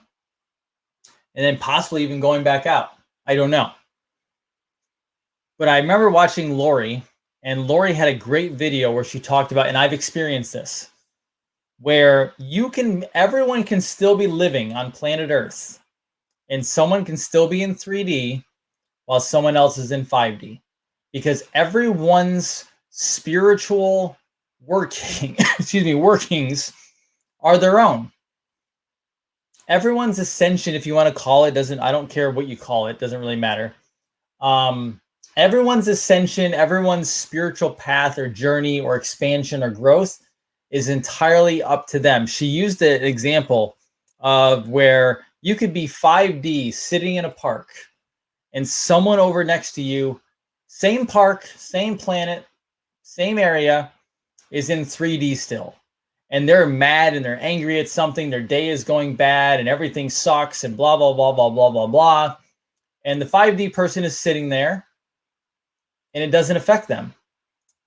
and then possibly even going back out. I don't know. But I remember watching Lori, and Lori had a great video where she talked about, and I've experienced this, where everyone can still be living on planet Earth, and someone can still be in 3D while someone else is in 5D, because everyone's spiritual workings are their own. Everyone's ascension, if you want to call it, I don't care what you call it, doesn't really matter. Everyone's ascension, everyone's spiritual path or journey or expansion or growth is entirely up to them. She used the example of where you could be 5D sitting in a park and someone over next to you, same park, same planet, same area, is in 3D still. And they're mad and they're angry at something. Their day is going bad and everything sucks and blah, blah, blah, blah, blah, blah, blah. And the 5D person is sitting there and it doesn't affect them.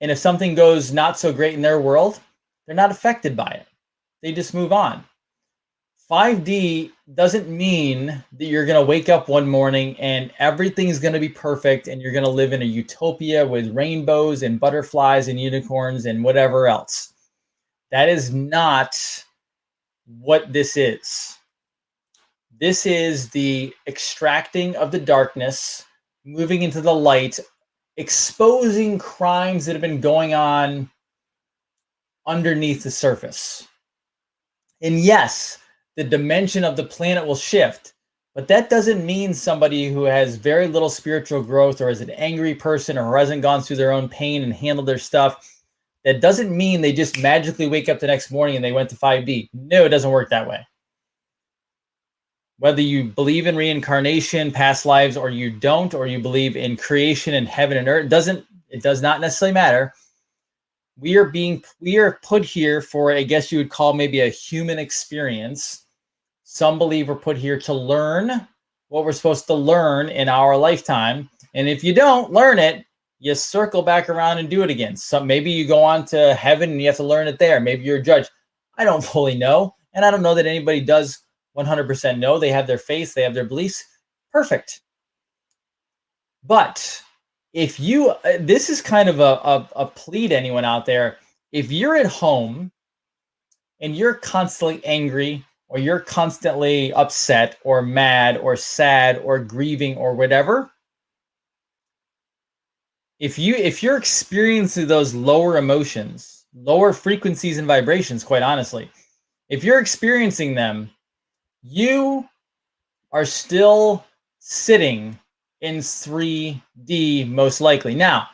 And if something goes not so great in their world, they're not affected by it. They just move on. 5D doesn't mean that you're going to wake up one morning and everything's going to be perfect and you're going to live in a utopia with rainbows and butterflies and unicorns and whatever else. That is not what this is. This is the extracting of the darkness, moving into the light, exposing crimes that have been going on underneath the surface. And yes, the dimension of the planet will shift, but that doesn't mean somebody who has very little spiritual growth or is an angry person or hasn't gone through their own pain and handled their stuff, that doesn't mean they just magically wake up the next morning and they went to 5D. No, it doesn't work that way. Whether you believe in reincarnation, past lives, or you don't, or you believe in creation and heaven and earth, it does not necessarily matter. We are put here for, I guess you would call maybe a human experience. Some believe we're put here to learn what we're supposed to learn in our lifetime. And if you don't learn it, you circle back around and do it again. So maybe you go on to heaven and you have to learn it there. Maybe you're a judge. I don't fully know. And I don't know that anybody does 100% know. They have their faith, they have their beliefs. Perfect. But if you, this is kind of a plea to anyone out there. If you're at home and you're constantly angry or you're constantly upset or mad or sad or grieving or whatever, if you're experiencing those lower emotions, lower frequencies and vibrations, quite honestly, if you're experiencing them, you are still sitting in 3D most likely. Now,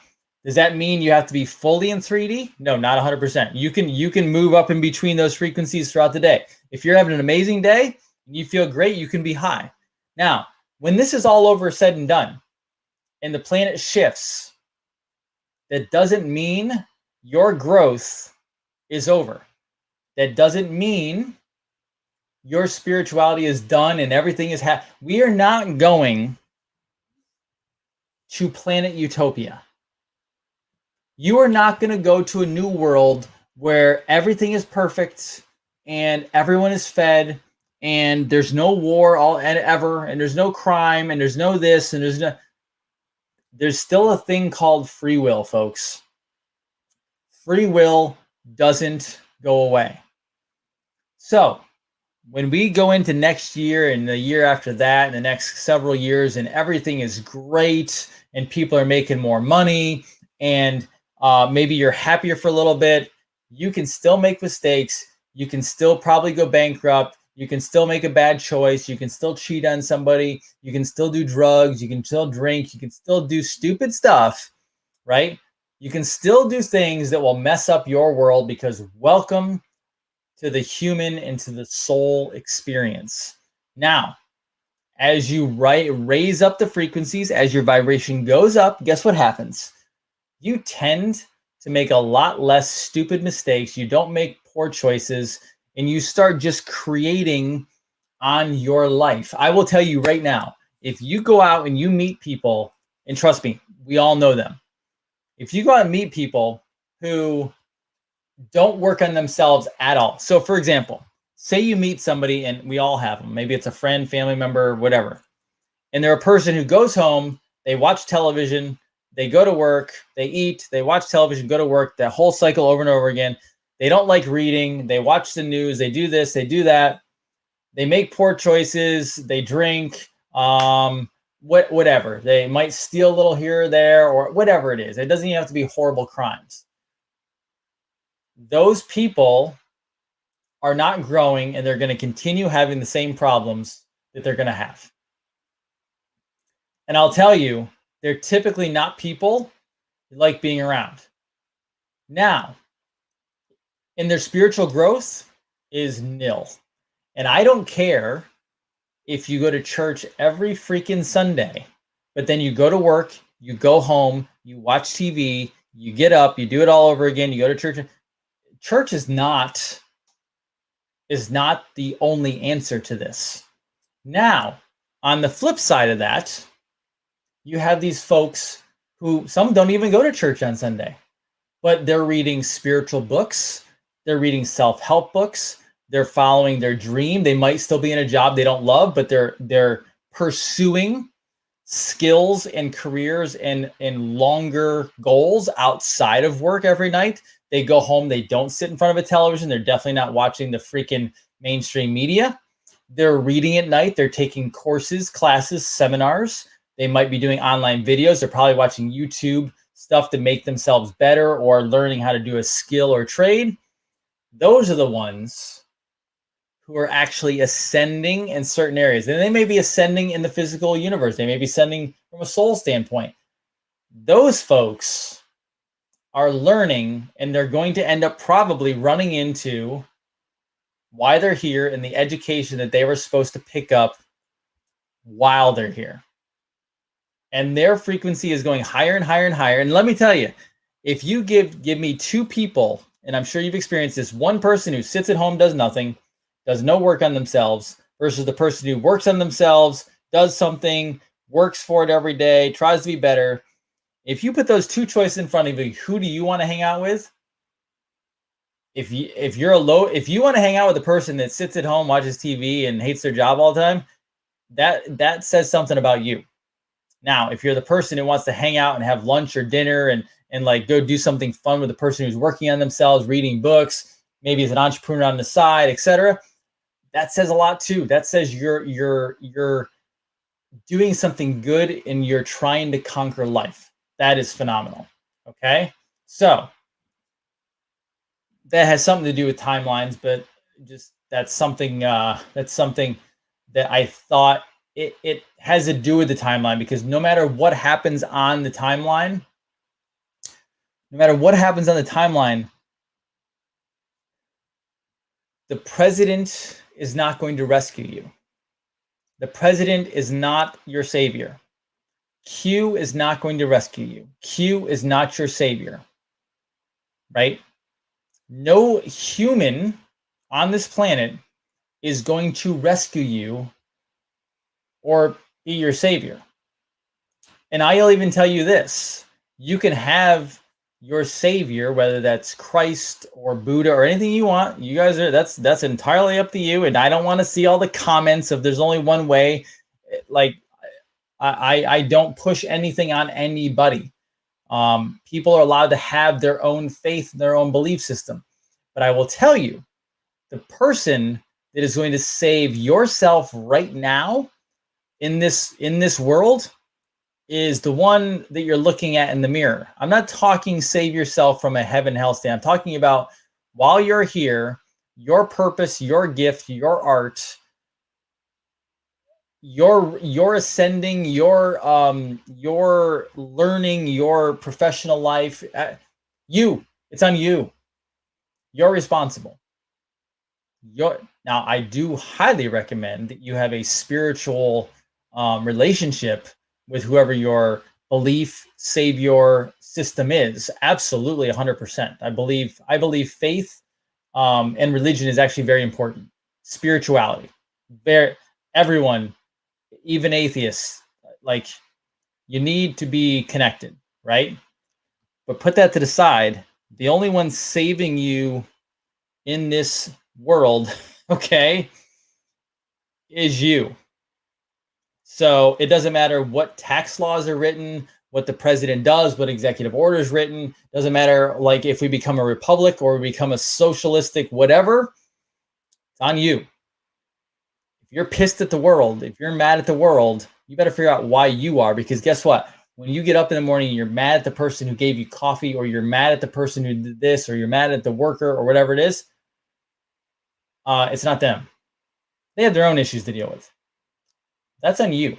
does that mean you have to be fully in 3D? No, not 100%. You can move up in between those frequencies throughout the day. If you're having an amazing day and you feel great, you can be high. Now, when this is all over said and done and the planet shifts, that doesn't mean your growth is over. That doesn't mean your spirituality is done and everything is we are not going to planet utopia. You are not going to go to a new world where everything is perfect and everyone is fed and there's no war ever and there's no crime and there's no this and there's still a thing called free will, folks. Free will doesn't go away. So when we go into next year and the year after that and the next several years and everything is great and people are making more money and maybe you're happier for a little bit, you can still make mistakes. You can still probably go bankrupt. You can still make a bad choice. You can still cheat on somebody. You can still do drugs. You can still drink. You can still do stupid stuff, right? You can still do things that will mess up your world, because welcome to the human and to the soul experience. Now, as you raise up the frequencies, as your vibration goes up, guess what happens? You tend to make a lot less stupid mistakes. You don't make poor choices, and you start just creating on your life. I will tell you right now, if you go out and you meet people, and trust me, we all know them. If you go out and meet people who don't work on themselves at all. So for example, say you meet somebody, and we all have them. Maybe it's a friend, family member, whatever. And they're a person who goes home, they watch television, they go to work, they eat, they watch television, go to work, that whole cycle over and over again. They don't like reading, they watch the news, they do this, they do that. They make poor choices, they drink, whatever. They might steal a little here or there, or whatever it is. It doesn't even have to be horrible crimes. Those people are not growing, and they're going to continue having the same problems that they're going to have. And I'll tell you, they're typically not people you like being around. Now, in their spiritual growth is nil. And I don't care if you go to church every freaking Sunday, but then you go to work, you go home, you watch TV, you get up, you do it all over again, you go to church. Church is not the only answer to this. Now, on the flip side of that, you have these folks who, some don't even go to church on Sunday, but they're reading spiritual books, they're reading self-help books, they're following their dream. They might still be in a job they don't love, but they're pursuing skills and careers and longer goals outside of work every night. They go home, they don't sit in front of a television, they're definitely not watching the freaking mainstream media. They're reading at night, they're taking courses, classes, seminars. They might be doing online videos. They're probably watching YouTube stuff to make themselves better, or learning how to do a skill or trade. Those are the ones who are actually ascending in certain areas. And they may be ascending in the physical universe. They may be ascending from a soul standpoint. Those folks are learning, and they're going to end up probably running into why they're here and the education that they were supposed to pick up while they're here. And their frequency is going higher and higher and higher. And let me tell you, if you give me two people, and I'm sure you've experienced this, one person who sits at home, does nothing, does no work on themselves, versus the person who works on themselves, does something, works for it every day, tries to be better. If you put those two choices in front of you, who do you want to hang out with? If you want to hang out with a person that sits at home, watches TV, and hates their job all the time, that says something about you. Now, if you're the person who wants to hang out and have lunch or dinner and like go do something fun with the person who's working on themselves, reading books, maybe as an entrepreneur on the side, etc., that says a lot too. That says you're doing something good and you're trying to conquer life. That is phenomenal. Okay, so that has something to do with timelines, but just that's something that I thought it has to do with the timeline, because no matter what happens on the timeline, the president is not going to rescue you. The president is not your savior. Q is not going to rescue you. Q is not your savior, right? No human on this planet is going to rescue you or be your savior. And I'll even tell you this: you can have your savior, whether that's Christ or Buddha or anything you want. You guys are, that's entirely up to you. And I don't want to see all the comments of there's only one way. Like I don't push anything on anybody. People are allowed to have their own faith, their own belief system. But I will tell you, the person that is going to save yourself right now in this world is the one that you're looking at in the mirror. I'm not talking save yourself from a heaven hell stand. I'm talking about while you're here, your purpose, your gift, your art, your ascending, your learning, your professional life. It's on you. You're responsible. Now, I do highly recommend that you have a spiritual relationship with whoever your belief savior system is. Absolutely, 100%. I believe faith and religion is actually very important. Spirituality, everyone, even atheists, like, you need to be connected, right? But put that to the side. The only one saving you in this world, okay, is you. So it doesn't matter what tax laws are written, what the president does, what executive order is written. Doesn't matter, like, if we become a republic or we become a socialistic whatever, it's on you. If you're pissed at the world, if you're mad at the world, you better figure out why you are, because guess what? When you get up in the morning and you're mad at the person who gave you coffee, or you're mad at the person who did this, or you're mad at the worker or whatever it is, it's not them. They have their own issues to deal with. That's on you.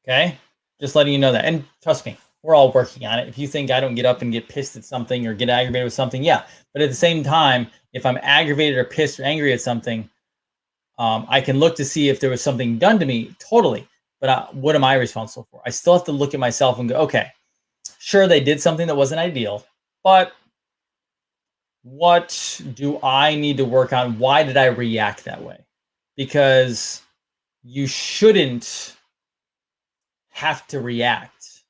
Okay? Just letting you know that. And trust me, we're all working on it. If you think I don't get up and get pissed at something or get aggravated with something, yeah. But at the same time, if I'm aggravated or pissed or angry at something, I can look to see if there was something done to me, totally. But what am I responsible for? I still have to look at myself and go, okay, sure, they did something that wasn't ideal, but what do I need to work on? Why did I react that way? Because you shouldn't have to react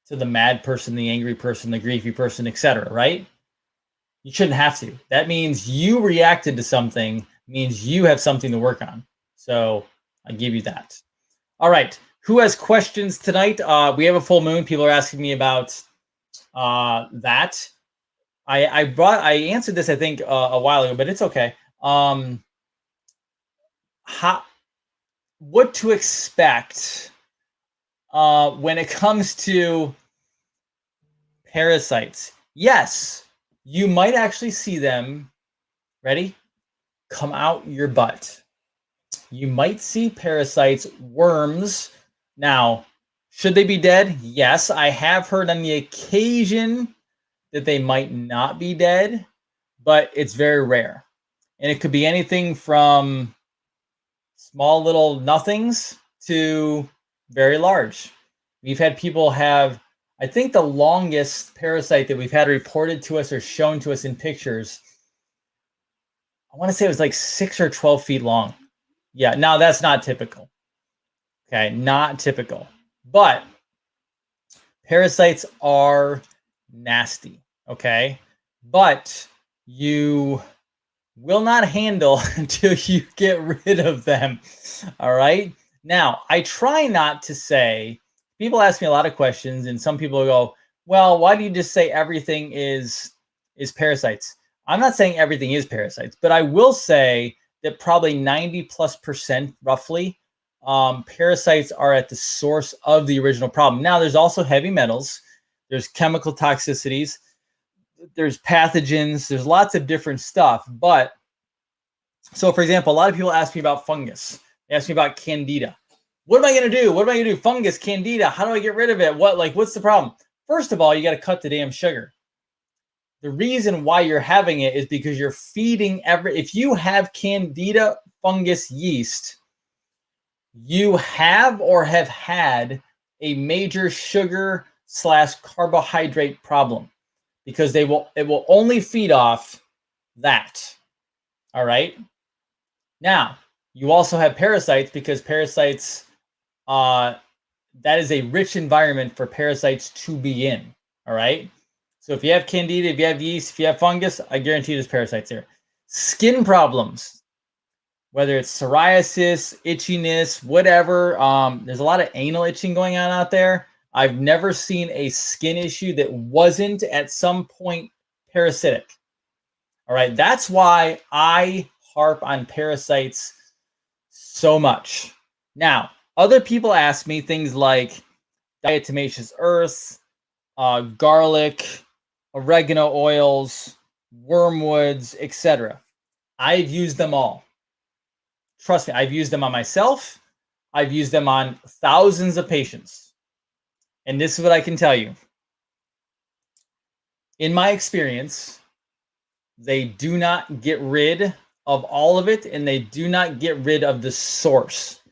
to the mad person, the angry person, the griefy person, etc., right? You shouldn't have to. That means you reacted to something, means you have something to work on. So I give you that. All right. Who has questions tonight? We have a full moon. People are asking me about that. I answered this, I think, a while ago, but it's okay. What to expect when it comes to parasites? Yes, you might actually see them, ready, come out your butt. You might see parasites, worms. Now, should they be dead? Yes, I have heard on the occasion that they might not be dead, but it's very rare. And it could be anything from small little nothings to very large. We've had people have, I think the longest parasite that we've had reported to us or shown to us in pictures, I want to say it was like 6 or 12 feet long. Yeah, now that's not typical. Okay, not typical. But parasites are nasty, okay? But you will not handle until you get rid of them, all right? Now, I try not to say, people ask me a lot of questions, and some people go, well, why do you just say everything is parasites? I'm not saying everything is parasites, but I will say that probably 90+% roughly, parasites are at the source of the original problem. Now, there's also heavy metals, there's chemical toxicities, there's pathogens, there's lots of different stuff. But so, for example, a lot of people ask me about fungus. They ask me about candida. What am I going to do? What am I going to do? Fungus, candida. How do I get rid of it? What's the problem? First of all, you got to cut the damn sugar. The reason why you're having it is because you're feeding if you have candida fungus yeast, you have or have had a major sugar/carbohydrate problem, because it will only feed off that. All right. Now, you also have parasites, because parasites, that is a rich environment for parasites to be in. All right. So if you have candida, if you have yeast, if you have fungus, I guarantee there's parasites there. Skin problems, whether it's psoriasis, itchiness, whatever. There's a lot of anal itching going on out there. I've never seen a skin issue that wasn't at some point parasitic. All right. That's why I harp on parasites so much. Now, other people ask me things like diatomaceous earth, garlic, oregano oils, wormwoods, etc. I've used them all. Trust me, I've used them on myself. I've used them on thousands of patients. And this is what I can tell you. In my experience, they do not get rid of all of it, and they do not get rid of the source,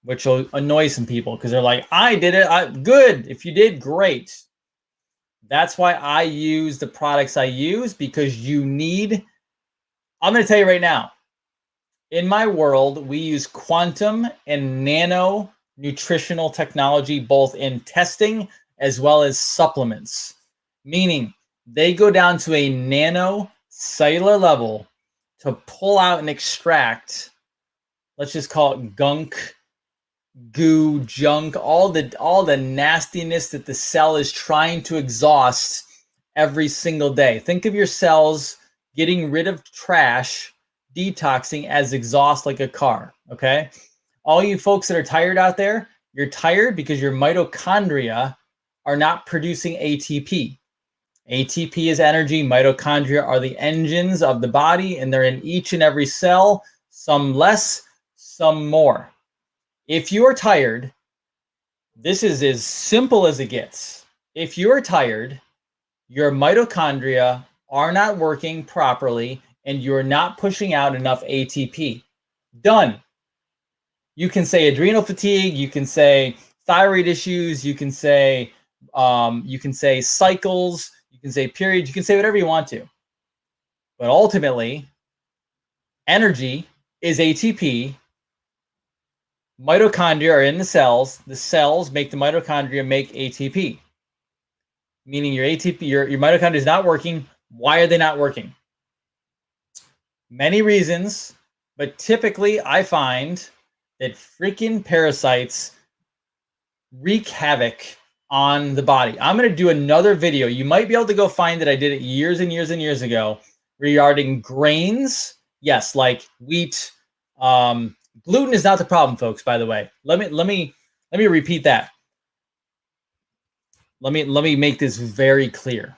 which will annoy some people because they're like, I did it. Good. If you did, great. That's why I use the products I use, because you need, I'm going to tell you right now, in my world, we use quantum and nano nutritional technology, both in testing as well as supplements, meaning they go down to a nano cellular level to pull out and extract, let's just call it gunk, goo, junk, all the nastiness that the cell is trying to exhaust every single day. Think of your cells getting rid of trash, detoxing as exhaust like a car, okay? All you folks that are tired out there, you're tired because your mitochondria are not producing ATP. ATP is energy. Mitochondria are the engines of the body, and they're in each and every cell, some less, some more. If you are tired, this is as simple as it gets. If you are tired, your mitochondria are not working properly and you're not pushing out enough ATP. Done. You can say adrenal fatigue, you can say thyroid issues, you can say cycles, you can say periods, you can say whatever you want to. But ultimately, energy is ATP. Mitochondria are in the cells. The cells make the mitochondria make ATP. Meaning your ATP, your mitochondria is not working. Why are they not working? Many reasons, but typically I find that freaking parasites wreak havoc on the body. I'm going to do another video. You might be able to go find it. I did it years and years and years ago regarding grains. Yes, like wheat. Gluten is not the problem, folks, by the way. Let me repeat that. Let me make this very clear,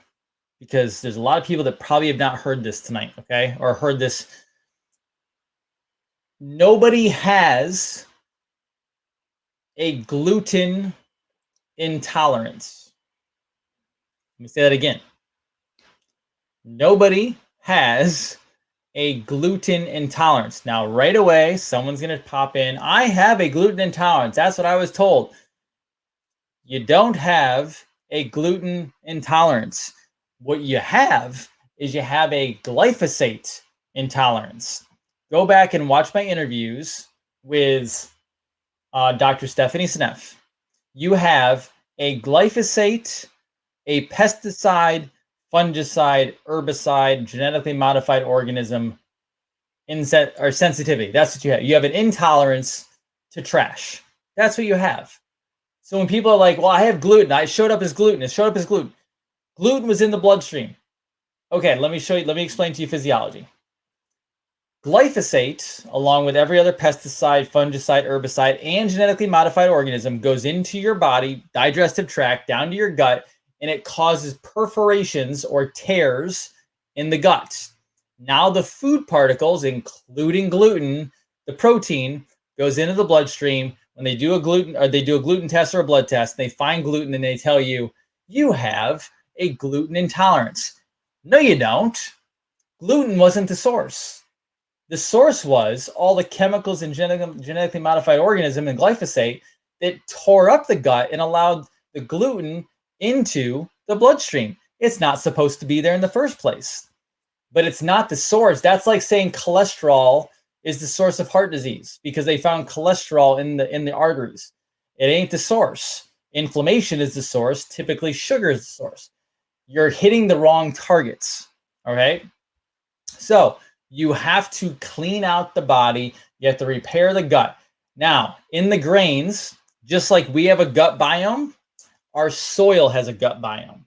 because there's a lot of people that probably have not heard this tonight, okay? Or heard this. Nobody has a gluten intolerance. Let me say that again. Nobody has a gluten intolerance. Now, right away, someone's going to pop in, I have a gluten intolerance. That's what I was told. You don't have a gluten intolerance. What you have is you have a glyphosate intolerance. Go back and watch my interviews with Dr. Stephanie Seneff. You have a glyphosate, a pesticide, fungicide, herbicide, genetically modified organism or sensitivity. That's what you have. You have an intolerance to trash. That's what you have. So when people are like, well, I have gluten. I showed up as gluten. It showed up as gluten. Gluten was in the bloodstream. Okay, let me show you. Let me explain to you physiology. Glyphosate, along with every other pesticide, fungicide, herbicide, and genetically modified organism, goes into your body, digestive tract, down to your gut, and it causes perforations or tears in the gut. Now the food particles, including gluten, the protein, goes into the bloodstream. When they do a gluten test or a blood test, they find gluten and they tell you, you have a gluten intolerance. No, you don't. Gluten wasn't the source. The source was all the chemicals in genetically modified organism and glyphosate that tore up the gut and allowed the gluten into the bloodstream. It's not supposed to be there in the first place, but it's not the source. That's like saying cholesterol is the source of heart disease because they found cholesterol in the arteries. It ain't the source. Inflammation is the source. Typically, sugar is the source. You're hitting the wrong targets. All right. So you have to clean out the body. You have to repair the gut. Now, in the grains, just like we have a gut biome, our soil has a gut biome.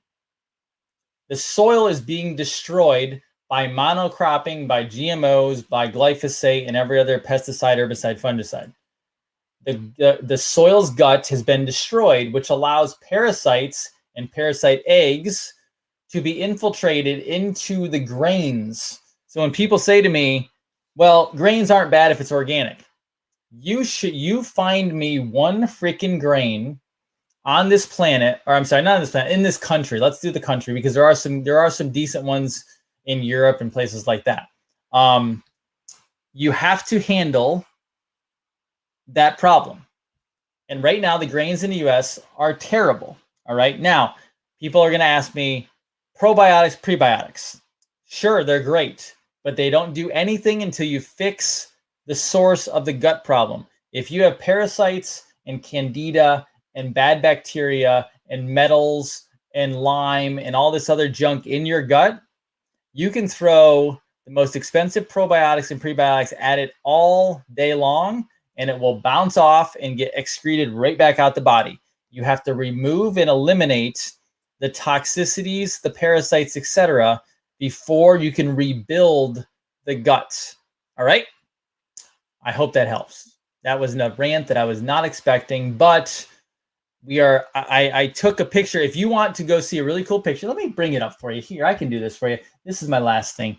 The soil is being destroyed by monocropping, by GMOs, by glyphosate, and every other pesticide, herbicide, fungicide. The soil's gut has been destroyed, which allows parasites and parasite eggs to be infiltrated into the grains. So when people say to me, well, grains aren't bad if it's organic. You find me one freaking grain on this planet, or I'm sorry, not on this planet, in this country. Let's do the country, because there are some decent ones in Europe and places like that. You have to handle that problem. And right now, the grains in the US are terrible. All right. Now, people are going to ask me, probiotics, prebiotics. Sure, they're great, but they don't do anything until you fix the source of the gut problem. If you have parasites and candida and bad bacteria and metals and Lyme and all this other junk in your gut, you can throw the most expensive probiotics and prebiotics at it all day long, and it will bounce off and get excreted right back out the body. You have to remove and eliminate the toxicities, the parasites, etc., before you can rebuild the gut. All right? I hope that helps. That was a rant that I was not expecting, but I took a picture. If you want to go see a really cool picture, let me bring it up for you. Here, I can do this for you. This is my last thing.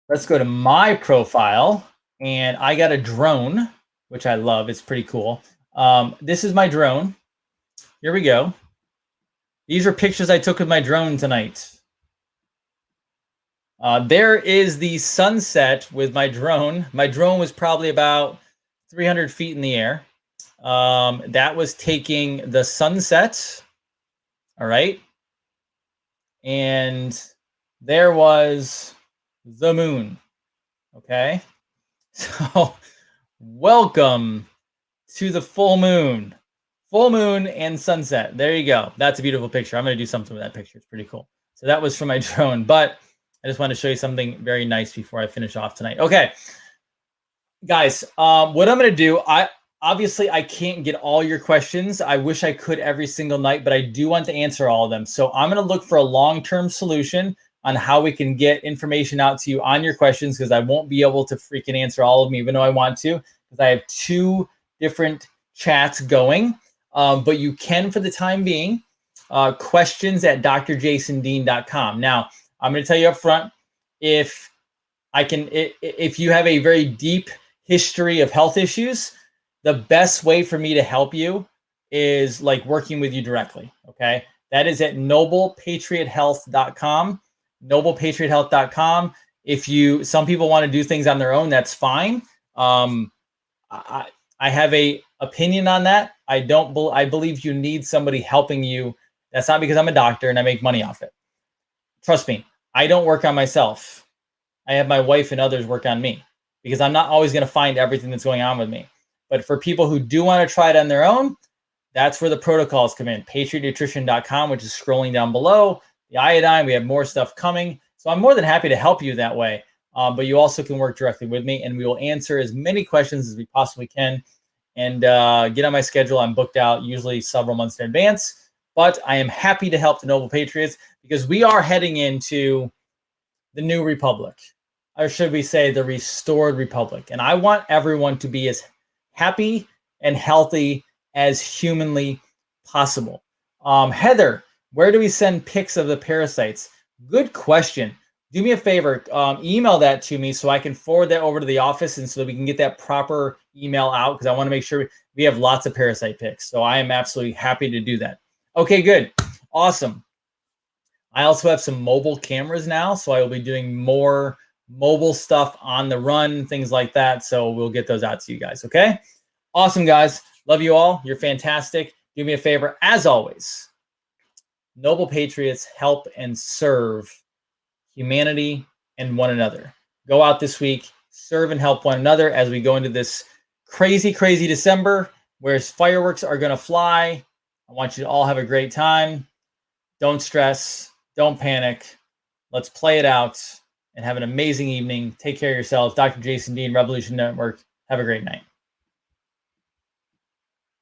Let's go to my profile, and I got a drone, which I love. It's pretty cool. This is my drone. Here we go. These are pictures I took with my drone tonight. There is the sunset with my drone. My drone was probably about 300 feet in the air. That was taking the sunset. All right. And there was the moon. Okay. So welcome to the full moon. Full moon and sunset. There you go. That's a beautiful picture. I'm going to do something with that picture. It's pretty cool. So that was from my drone, but I just want to show you something very nice before I finish off tonight. Okay, guys, what I'm going to do, obviously I can't get all your questions. I wish I could every single night, but I do want to answer all of them. So I'm going to look for a long-term solution on how we can get information out to you on your questions, because I won't be able to freaking answer all of them, even though I want to, because I have 2 different chats going. But you can, for the time being, questions at drjasondean.com. Now, I'm going to tell you up front, if you have a very deep history of health issues, the best way for me to help you is like working with you directly. Okay. That is at noblepatriothealth.com, noblepatriothealth.com. Some people want to do things on their own, that's fine. I have a opinion on that. I believe you need somebody helping you. That's not because I'm a doctor and I make money off it. Trust me, I don't work on myself. I have my wife and others work on me, because I'm not always going to find everything that's going on with me. But for people who do want to try it on their own, that's where the protocols come in. PatriotNutrition.com, which is scrolling down below. The iodine, we have more stuff coming. So I'm more than happy to help you that way. But you also can work directly with me, and we will answer as many questions as we possibly can. And get on my schedule. I'm booked out usually several months in advance. But I am happy to help the Noble Patriots, because we are heading into the new republic, or should we say the restored republic. And I want everyone to be as happy and healthy as humanly possible. Heather, where do we send pics of the parasites? Good question. Do me a favor, email that to me so I can forward that over to the office, and so that we can get that proper email out, because I want to make sure we have lots of parasite pics. So I am absolutely happy to do that. Okay, good. Awesome. I also have some mobile cameras now, so I will be doing more mobile stuff on the run, things like that. So we'll get those out to you guys, okay? Awesome, guys. Love you all. You're fantastic. Do me a favor, as always. Noble Patriots help and serve humanity and one another. Go out this week, serve and help one another as we go into this crazy, crazy December, where fireworks are going to fly. I want you to all have a great time. Don't stress. Don't panic. Let's play it out and have an amazing evening. Take care of yourselves. Dr. Jason Dean, Revolution Network. Have a great night.